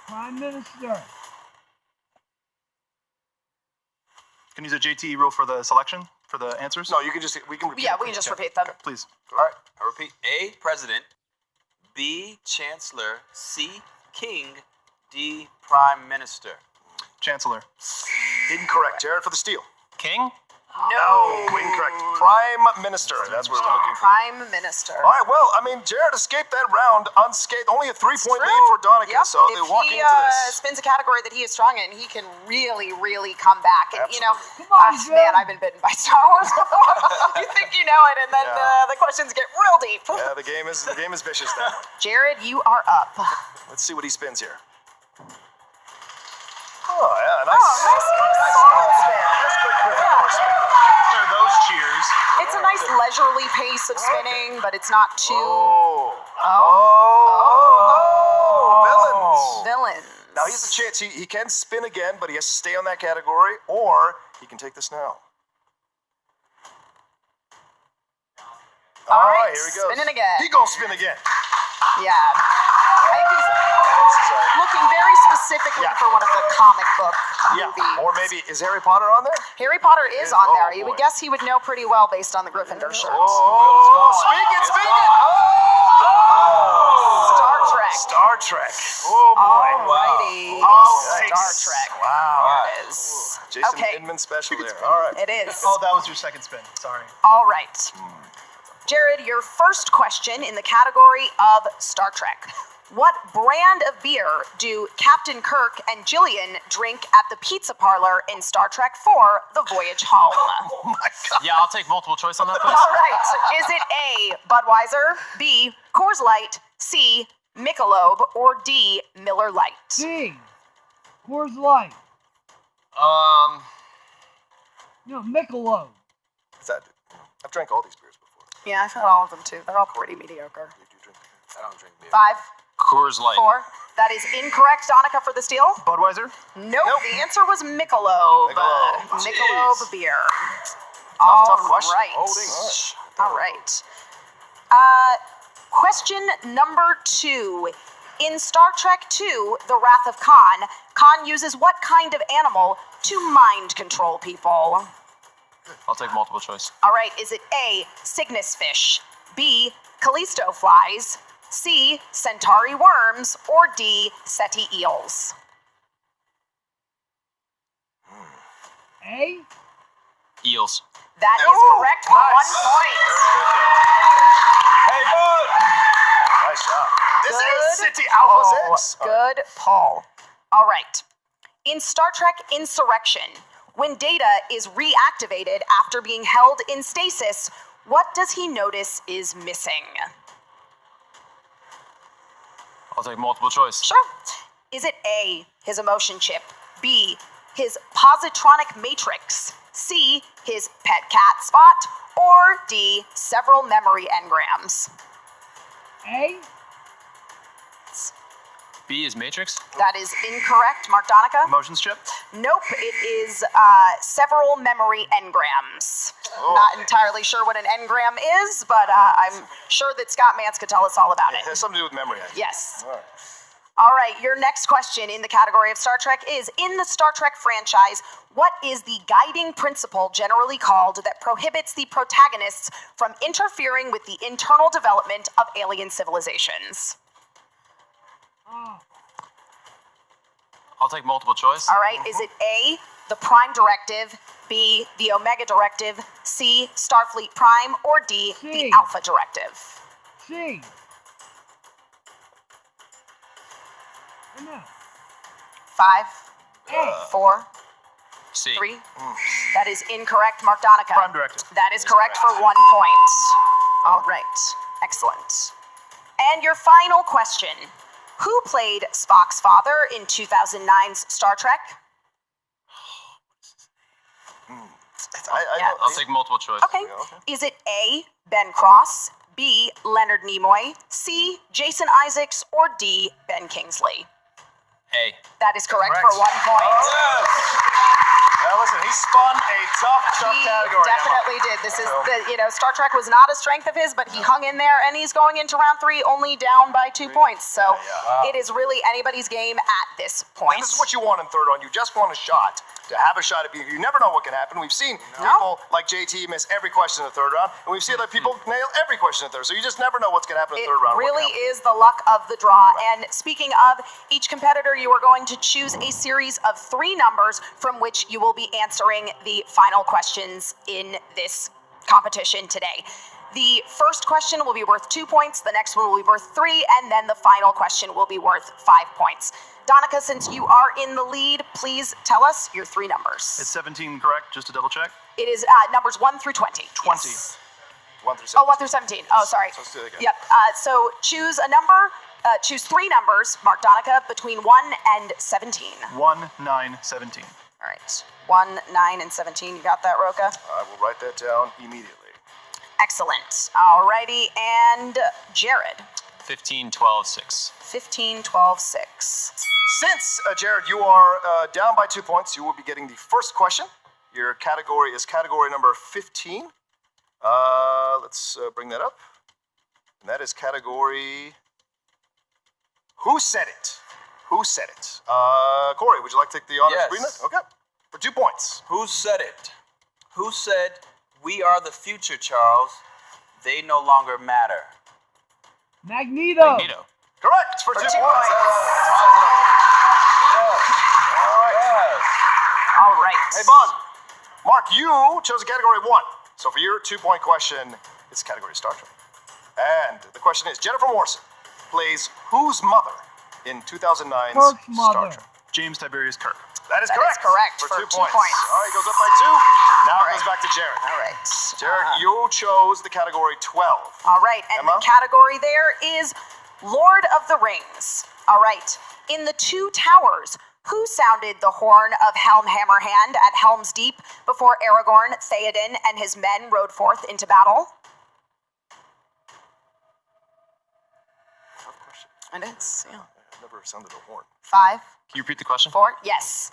Prime Minister. Can you use a JT rule for the selection, for the answers? No, you can just, we can repeat. Yeah, we can just repeat them. Please. All right, I repeat. A, President. B, Chancellor. C, King. D, Prime Minister. Chancellor. Incorrect. Jared for the steal. King? No, incorrect. Prime Minister. That's what we're looking for. Prime Minister. All right, well, I mean, Jared escaped that round unscathed. Only a 3-point lead for Donica, Yep. so if they're walking he into this. spins a category that he is strong in, he can really, really come back. And Absolutely. Come on, man, I've been bitten by Star Wars before. You think you know it, and then the questions get real deep. Yeah, the game is vicious now. Jared, you are up. Let's see what he spins here. Oh, yeah, nice. Solid spin. Nice quick spin. Are those cheers? It's a nice leisurely pace of spinning, but it's not too. Villains. Villains. Now he has a chance. He can spin again, but he has to stay on that category, or he can take this now. All right, here he goes. Spinning again. He gonna spin again. Yeah. I think he's looking very specifically for one of the comic book movies. Or maybe, is Harry Potter on there? Harry Potter is on there. You boy. would guess he would know pretty well based on the Gryffindor shirt. Speak it! Star Trek. Star Trek. Oh, boy. Alrighty. Wow. Star Trek. Wow. There it is. Jason Okay. Inman special there. All right. It is. Oh, that was your second spin. Sorry. All right. Jared, your first question in the category of Star Trek. What brand of beer do Captain Kirk and Jillian drink at the pizza parlor in Star Trek IV, The Voyage Home? Oh my God. Yeah, I'll take multiple choice on that, please. All right. Is it A, Budweiser, B, Coors Light, C, Michelob, or D, Miller Lite? C. Coors Light. No, Michelob. I've drank all these beers before. Yeah, I've had all of them too. They're all pretty mediocre. I don't drink beer. 5, Coors Light. 4. That is incorrect, Donica, for the steal. Budweiser? Nope. The answer was Michelob. Michelob beer. Tough question. Right. All right. Question number 2. In Star Trek II, The Wrath of Khan, Khan uses what kind of animal to mind control people? I'll take multiple choice. All right. Is it A, Cygnus fish, B, Callisto flies, C, Centauri worms, or D, Seti eels? A. Eels. That is correct for 1 point. Hey, bud. Nice job. This is City Alpha 6. Good Paul. All right. In Star Trek Insurrection, when Data is reactivated after being held in stasis, what does he notice is missing? I'll take multiple choice. Sure. Is it A, his emotion chip, B, his positronic matrix, C, his pet cat spot, or D, several memory engrams? A. B is Matrix. That is incorrect, Mark Donica. Emotions chip? Nope, it is several memory engrams. Not entirely sure what an engram is, but I'm sure that Scott Mance could tell us all about It it. has something to do with memory. I think. Yes. All right. All right, your next question in the category of Star Trek is, in the Star Trek franchise, what is the guiding principle generally called that prohibits the protagonists from interfering with the internal development of alien civilizations? I'll take multiple choice. All right, is it A, the Prime Directive, B, the Omega Directive, C, Starfleet Prime, or D, the Alpha Directive? C. 5, 4, C. 3. That is incorrect, Mark Donica. Prime Directive. That is correct for 1 point. All right, excellent. And your final question. Who played Spock's father in 2009's Star Trek? I'll take multiple choice. Okay. Is it A, Ben Cross, B, Leonard Nimoy, C, Jason Isaacs, or D, Ben Kingsley? A. That is correct for 1 point. Now listen, he spun a tough category. Definitely did. This is Star Trek was not a strength of his, but he hung in there, and he's going into round 3 only down by 2 points. So it is really anybody's game at this point. And this is what you want in third round. You just want a shot. To have a shot at being, you never know what can happen. We've seen people like JT miss every question in the third round, and we've seen like people nail every question in the third. So you just never know what's going to happen in the third round. It really is the luck of the draw. And speaking of each competitor, you are going to choose a series of 3 numbers from which you will be answering the final questions in this competition today. The first question will be worth 2 points, the next one will be worth 3, and then the final question will be worth 5 points. Donica, since you are in the lead, please tell us your 3 numbers. It's 17, correct? Just to double check. It is numbers 1 through 20. 20. Yes. 1 through 17. Oh, 1 through 17. Oh, sorry. So let's do it again. Yep. So choose a number, choose 3 numbers, Mark Donica, between 1 and 17. 1, 9, 17. All right. 1, 9, and 17. You got that, Roka? I will write that down immediately. Excellent. All righty. And Jared. 15, 12, 6. 15, 12, 6. Since, Jared, you are down by 2 points, you will be getting the first question. Your category is category number 15. Let's bring that up. And that is category... Who said it? Who said it? Corey, would you like to take the honors of reading it? Okay. For 2 points. Who said it? Who said, "We are the future, Charles. They no longer matter"? Magneto. Correct, for 2 points. All right. Hey, Bon. Mark, you chose a category 1. So for your 2-point question, it's category Star Trek. And the question is, Jennifer Morrison plays whose mother in 2009's Kirk's Star mother. Trek? James Tiberius Kirk. That is That correct. is correct for for 2 2 points. points. All right, goes up by 2. Now it goes back to Jared. All right. Jared, you chose the category 12. All right. And Emma? the category there is Lord of the Rings. All right. In the 2 Towers, who sounded the horn of Helm Hammerhand at Helm's Deep before Aragorn, Theoden, and his men rode forth into battle? Tough question. It is, yeah. I've never sounded a horn. 5, Can you repeat the question? 4, yes.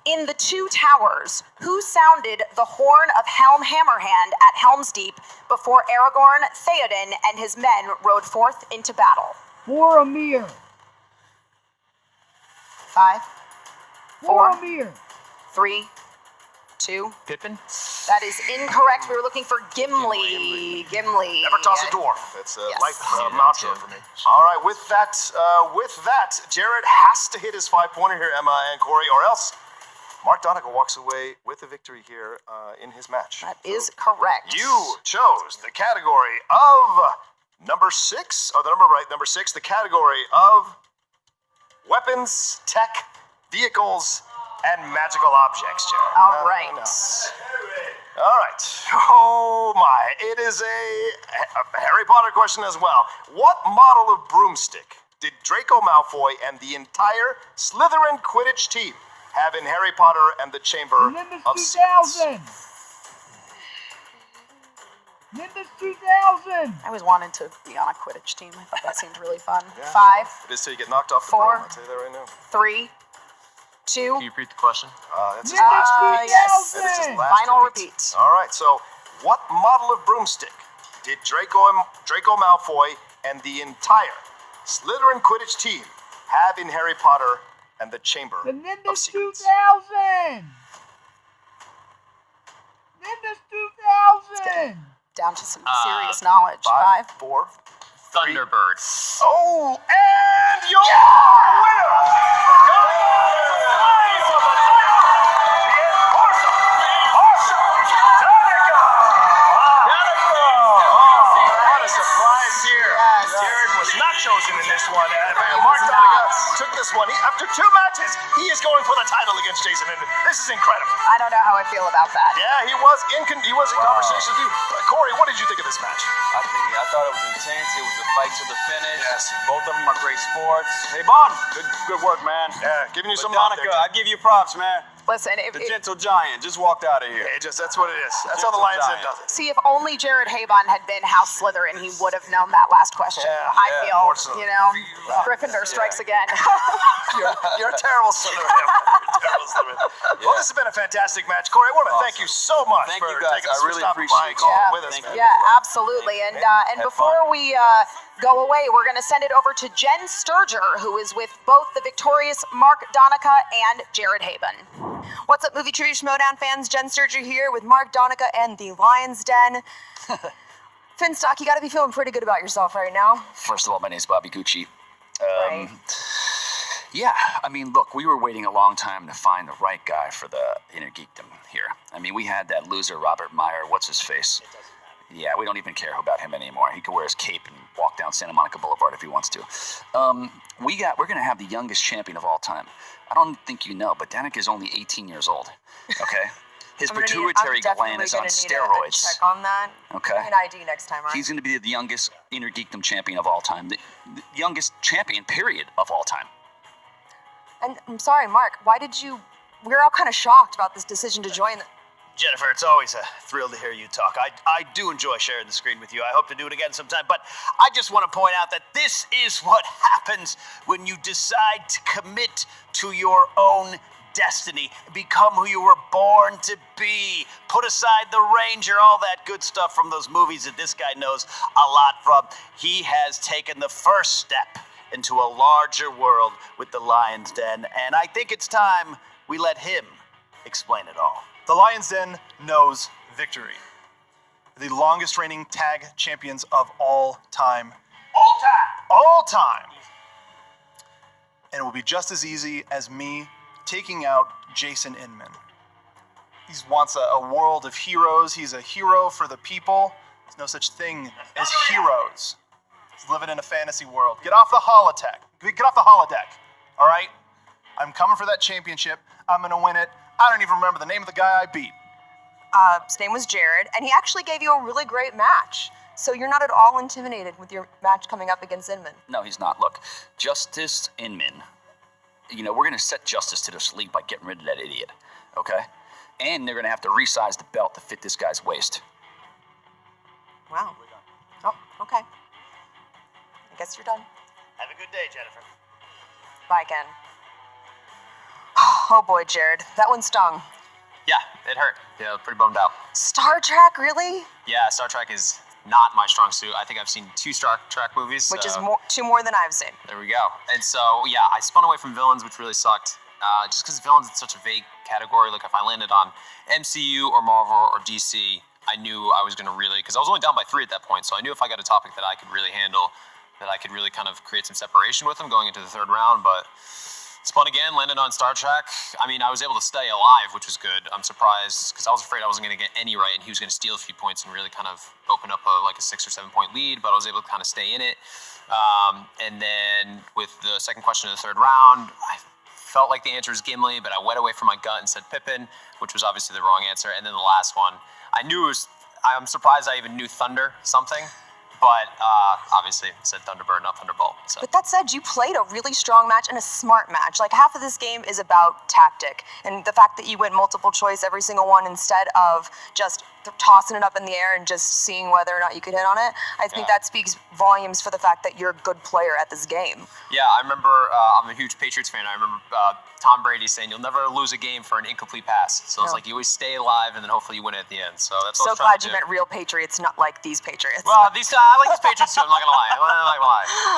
In the 2 Towers, who sounded the horn of Helm Hammerhand at Helm's Deep before Aragorn, Theoden, and his men rode forth into battle? Boromir. 5, 4, Boromir. 3, 2. Pippin? That is incorrect. We were looking for Gimli. Gimli. Never toss a dwarf. It's a Yes. life mantra for me. All right, with that, Jared has to hit his 5-pointer here, Emma and Corey, or else Mark Donica walks away with a victory here in his match. That is correct. You chose the category of number 6, or the number 6, the category of weapons, tech, vehicles, and magical objects, Jared. All right. All right. Oh my, it is a Harry Potter question as well. What model of broomstick did Draco Malfoy and the entire Slytherin Quidditch team have in Harry Potter and the Chamber Nimbus of Secrets? 2000. Nimbus 2000. I always wanted to be on a Quidditch team. I thought that seemed really fun. Yeah. 5, It is till you get knocked off the 4, broom, I'll tell you that right now. 3, 2. Can you repeat the question? That's his last repeat. Yes. That is his last Final repeat. repeat. All right, so what model of broomstick did Draco Malfoy and the entire Slytherin Quidditch team have in Harry Potter and the Chamber The of Nimbus Secrets? 2000! Nimbus 2000! Down to some serious knowledge. 5, 4, Thunderbird. Oh, and your winner, going for the title, the Enforcer, Donica. What a surprise here. Jared was not chosen in this one. Mark Donica took this one. After 2 matches, he is going for the title against Jason, and this is incredible. I don't know how I feel about that. Yeah, he was in conversation with you. Corey, what did you think of this match? I thought it was intense. It was a fight to the finish. Yes. Both of them are great sports. Haibon, good work, man. Yeah, giving you But some love Donica, there, I give you props, man. Listen, The gentle giant just walked out of here. that's what it is. That's how the Lions Den does it. See, if only Jared Haibon had been House Slytherin, he would have known that last question. I feel, unfortunately. Gryffindor strikes again. You're a terrible Slytherin. Well, this has been a fantastic match. Corey, I want to thank you so much Thank for you guys. taking I us really stopping appreciate by and calling it. with us. Thank man. you. Yeah, absolutely. And before we go away, we're going to send it over to Jen Sturger, who is with both the victorious Mark Donica and Jared Haibon. What's up, Movie Trivia Schmoedown fans? Jen Sturger here with Mark Donica and the Lions Den. Finstock, you gotta be feeling pretty good about yourself right now. First of all, my name's Bobby Gucci. Right. Yeah, I mean, look, we were waiting a long time to find the right guy for the inner geekdom here. I mean, we had that loser Robert Meyer, what's his face? Yeah, we don't even care about him anymore. He could wear his cape and walk down Santa Monica Boulevard if he wants to. We're gonna have the youngest champion of all time. I don't think you know, but Danica is only 18 years old. Okay, his pituitary gland is on steroids. Check on that. Okay. An ID next time, right? He's gonna be the youngest inner geekdom champion of all time, the youngest champion, period, of all time. And I'm sorry, Mark. We're all kind of shocked about this decision to join. Jennifer, it's always a thrill to hear you talk. I do enjoy sharing the screen with you. I hope to do it again sometime. But I just want to point out that this is what happens when you decide to commit to your own destiny, become who you were born to be. Put aside the Ranger, all that good stuff from those movies that this guy knows a lot from. He has taken the first step into a larger world with the Lions Den, and I think it's time we let him explain it all. The Lions Den knows victory. The longest reigning tag champions of all time. All time! And it will be just as easy as me taking out Jason Inman. He wants a world of heroes. He's a hero for the people. There's no such thing as heroes. He's living in a fantasy world. Get off the holodeck, all right? I'm coming for that championship. I'm going to win it. I don't even remember the name of the guy I beat. His name was Jared, and he actually gave you a really great match. So you're not at all intimidated with your match coming up against Inman. No, he's not. Look, Justice Inman. You know, we're going to set Justice to the sleep by getting rid of that idiot, okay? And they're going to have to resize the belt to fit this guy's waist. Wow. Oh, okay. I guess you're done. Have a good day, Jennifer. Bye again. Oh boy, Jared, that one stung. Yeah, it hurt. Yeah, pretty bummed out. Star Trek, really? Yeah, Star Trek is not my strong suit. I think I've seen 2 Star Trek movies. Which is 2 more than I've seen. There we go. And so, yeah, I spun away from villains, which really sucked. Just because villains is such a vague category. Like, if I landed on MCU or Marvel or DC, I knew I was going to really, because I was only down by 3 at that point, so I knew if I got a topic that I could really handle, that I could really kind of create some separation with them going into the 3rd round, but spun again, landed on Star Trek. I mean, I was able to stay alive, which was good. I'm surprised, because I was afraid I wasn't going to get any right, and he was going to steal a few points and really kind of open up a 6 or 7 point lead, but I was able to kind of stay in it. And then with the second question of the 3rd round, I felt like the answer was Gimli, but I went away from my gut and said Pippin, which was obviously the wrong answer. And then the last one, I knew it was, I'm surprised I even knew Thunder something, but obviously it said Thunderbird, not Thunderbolt. So. But that said, you played a really strong match and a smart match. Like, half of this game is about tactic, and the fact that you went multiple choice every single one instead of just tossing it up in the air and just seeing whether or not you could hit on it, I think that speaks volumes for the fact that you're a good player at this game. Yeah, I remember, I'm a huge Patriots fan. I remember Tom Brady saying, you'll never lose a game for an incomplete pass. So it's like, you always stay alive, and then hopefully you win it at the end. So that's what so I was trying glad to you do. meant real Patriots, not like these Patriots. Well, these times I like these Patriots too. I'm not gonna lie.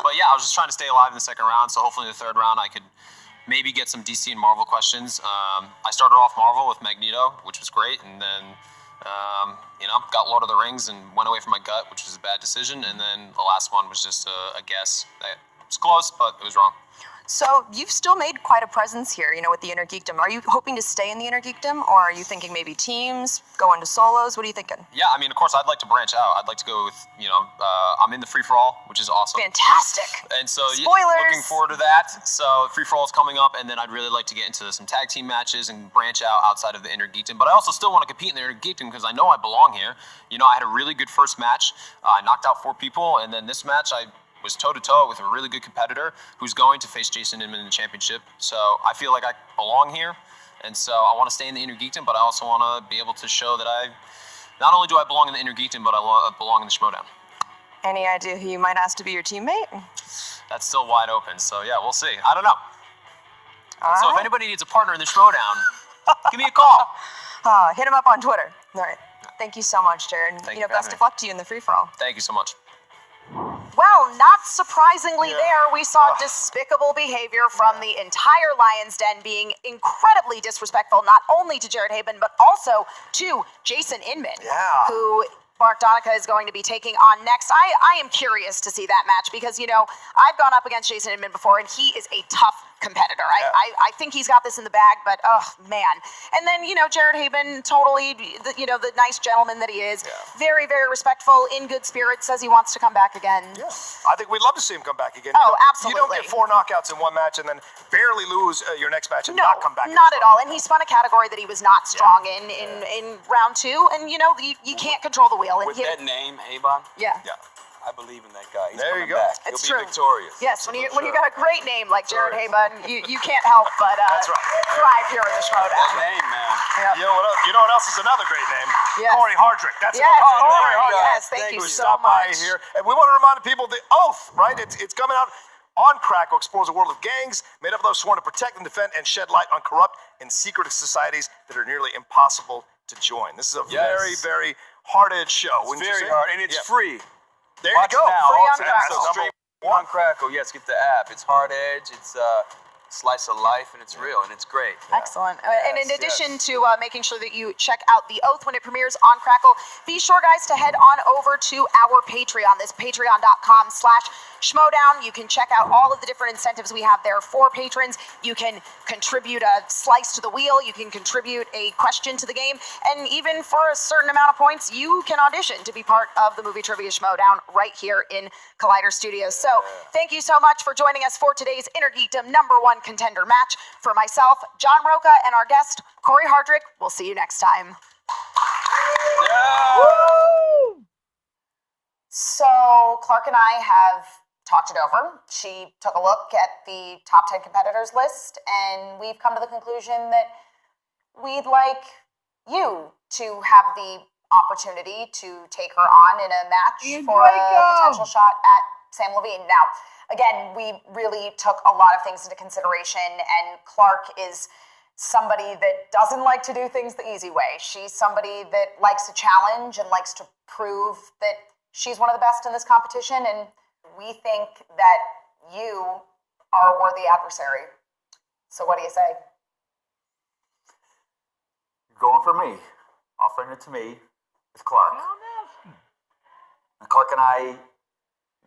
But yeah, I was just trying to stay alive in the second round. So hopefully in the third round I could maybe get some DC and Marvel questions. I started off Marvel with Magneto, which was great, and then got Lord of the Rings and went away from my gut, which was a bad decision. And then the last one was just a guess. It was close, but it was wrong. So you've still made quite a presence here, with the Inner Geekdom. Are you hoping to stay in the Inner Geekdom, or are you thinking maybe teams, go into solos? What are you thinking? Yeah, I mean, of course, I'd like to branch out. I'd like to go with, I'm in the free-for-all, which is awesome. Fantastic. And so, Spoilers. Looking forward to that. So, free-for-all is coming up, and then I'd really like to get into some tag team matches and branch out outside of the Inner Geekdom. But I also still want to compete in the Inner Geekdom because I know I belong here. I had a really good first match. I knocked out 4 people, and then this match, I was toe-to-toe with a really good competitor who's going to face Jason Inman in the championship. So I feel like I belong here, and so I want to stay in the Inner Geekdom, but I also want to be able to show that not only do I belong in the Inner Geekdom, but I belong in the Schmoedown. Any idea who you might ask to be your teammate? That's still wide open, so yeah, we'll see. I don't know. All so right. if anybody needs a partner in the Schmoedown, give me a call. Hit him up on Twitter. All right. Thank you so much, Jared. Thank you for Best having of me. luck to you in the free-for-all. Thank you so much. Well, not surprisingly there, we saw despicable behavior from the entire Lion's Den, being incredibly disrespectful not only to Jared Haibon, but also to Jason Inman, who Mark Donica is going to be taking on next. I am curious to see that match because, I've gone up against Jason Inman before, and he is a tough competitor. I think he's got this in the bag, but oh man. And then Jared Haibon, totally the nice gentleman that he is, very, very respectful, in good spirits, says he wants to come back again. I think we'd love to see him come back again. Oh, absolutely. You don't get 4 knockouts in one match and then barely lose your next match and No, not come back. not at all. And he spun a category that he was not strong in round 2, and you can't control the wheel. And With that name, Haibon. Yeah. I believe in that guy. He's There you coming go. back. It's He'll true. be victorious. Yes, when you got a great name like Jared Haibon, you can't help but thrive here in the Schmoedown. That name, man. You know what else is another great name? Yes. Corey Hardrick. That's Yes, another Corey, Corey Hardrick. yes, thank you who so stopped by much. here. And we want to remind people the oath, right? It's coming out on Crackle, explores a world of gangs made up of those sworn to protect and defend and shed light on corrupt and secretive societies that are nearly impossible to join. This is a very, very hard-edged show. It's very hard, and it's free. There Watch you go. it now. Free All on episodes Crackle. stream on Crackle. Yes, get the app. It's hard edge. It's slice of life, and it's real, and it's great. Excellent. And in addition to making sure that you check out The Oath when it premieres on Crackle, be sure, guys, to head on over to our Patreon. This patreon.com/Schmoedown. You can check out all of the different incentives we have there for patrons. You can contribute a slice to the wheel. You can contribute a question to the game. And even for a certain amount of points, you can audition to be part of the Movie Trivia Schmoedown right here in Collider Studios. So thank you so much for joining us for today's Inner Geekdom #1 contender match. For myself, John Roca, and our guest, Corey Hardrick, we'll see you next time. Woo! So Clark and I have talked it over. She took a look at the top 10 competitors list, and we've come to the conclusion that we'd like you to have the opportunity to take her on in a match for a potential shot at Sam Levine. Now, again, we really took a lot of things into consideration, and Clark is somebody that doesn't like to do things the easy way. She's somebody that likes to challenge and likes to prove that she's one of the best in this competition, and we think that you are a worthy adversary. So what do you say? You're going for me, offering it to me with Clark. And Clark and I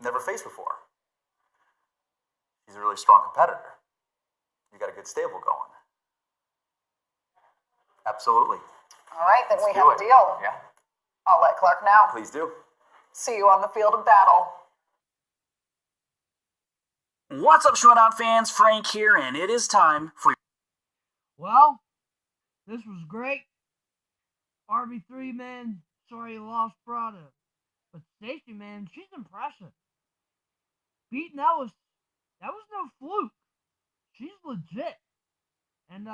never faced before. She's a really strong competitor. You got a good stable going. Absolutely. All right, then we Let's have do a it. deal. Yeah. I'll let Clark know. Please do. See you on the field of battle. What's up, Schmoedown fans? Frank here, and it is time for... Well, this was great. RB3, man, sorry you lost Prada. But Stacy, man, she's impressive. Beating that was no fluke. She's legit. And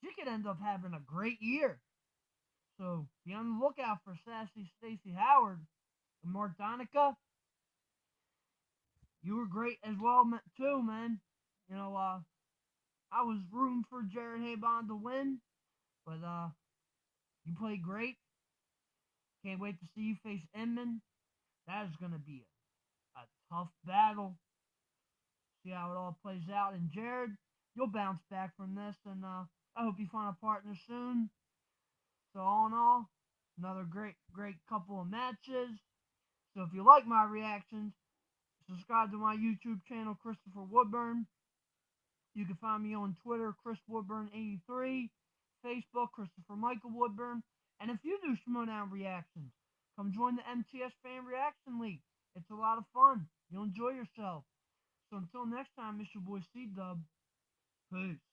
she could end up having a great year. So be on the lookout for Sassy Stacey Howard and Mark Donica. You were great as well too, man. I was rooting for Jared Haibon to win, but you played great. Can't wait to see you face Inman. That is going to be a tough battle. See how it all plays out. And Jared, you'll bounce back from this, and I hope you find a partner soon. So all in all, another great couple of matches. So if you like my reactions, subscribe to my YouTube channel, Christopher Woodburn. You can find me on Twitter, ChrisWoodburn83, Facebook, Christopher Michael Woodburn. And if you do Schmoedown reactions, come join the MTS Fan Reaction League. It's a lot of fun. You'll enjoy yourself. So until next time, it's your boy C-Dub. Peace.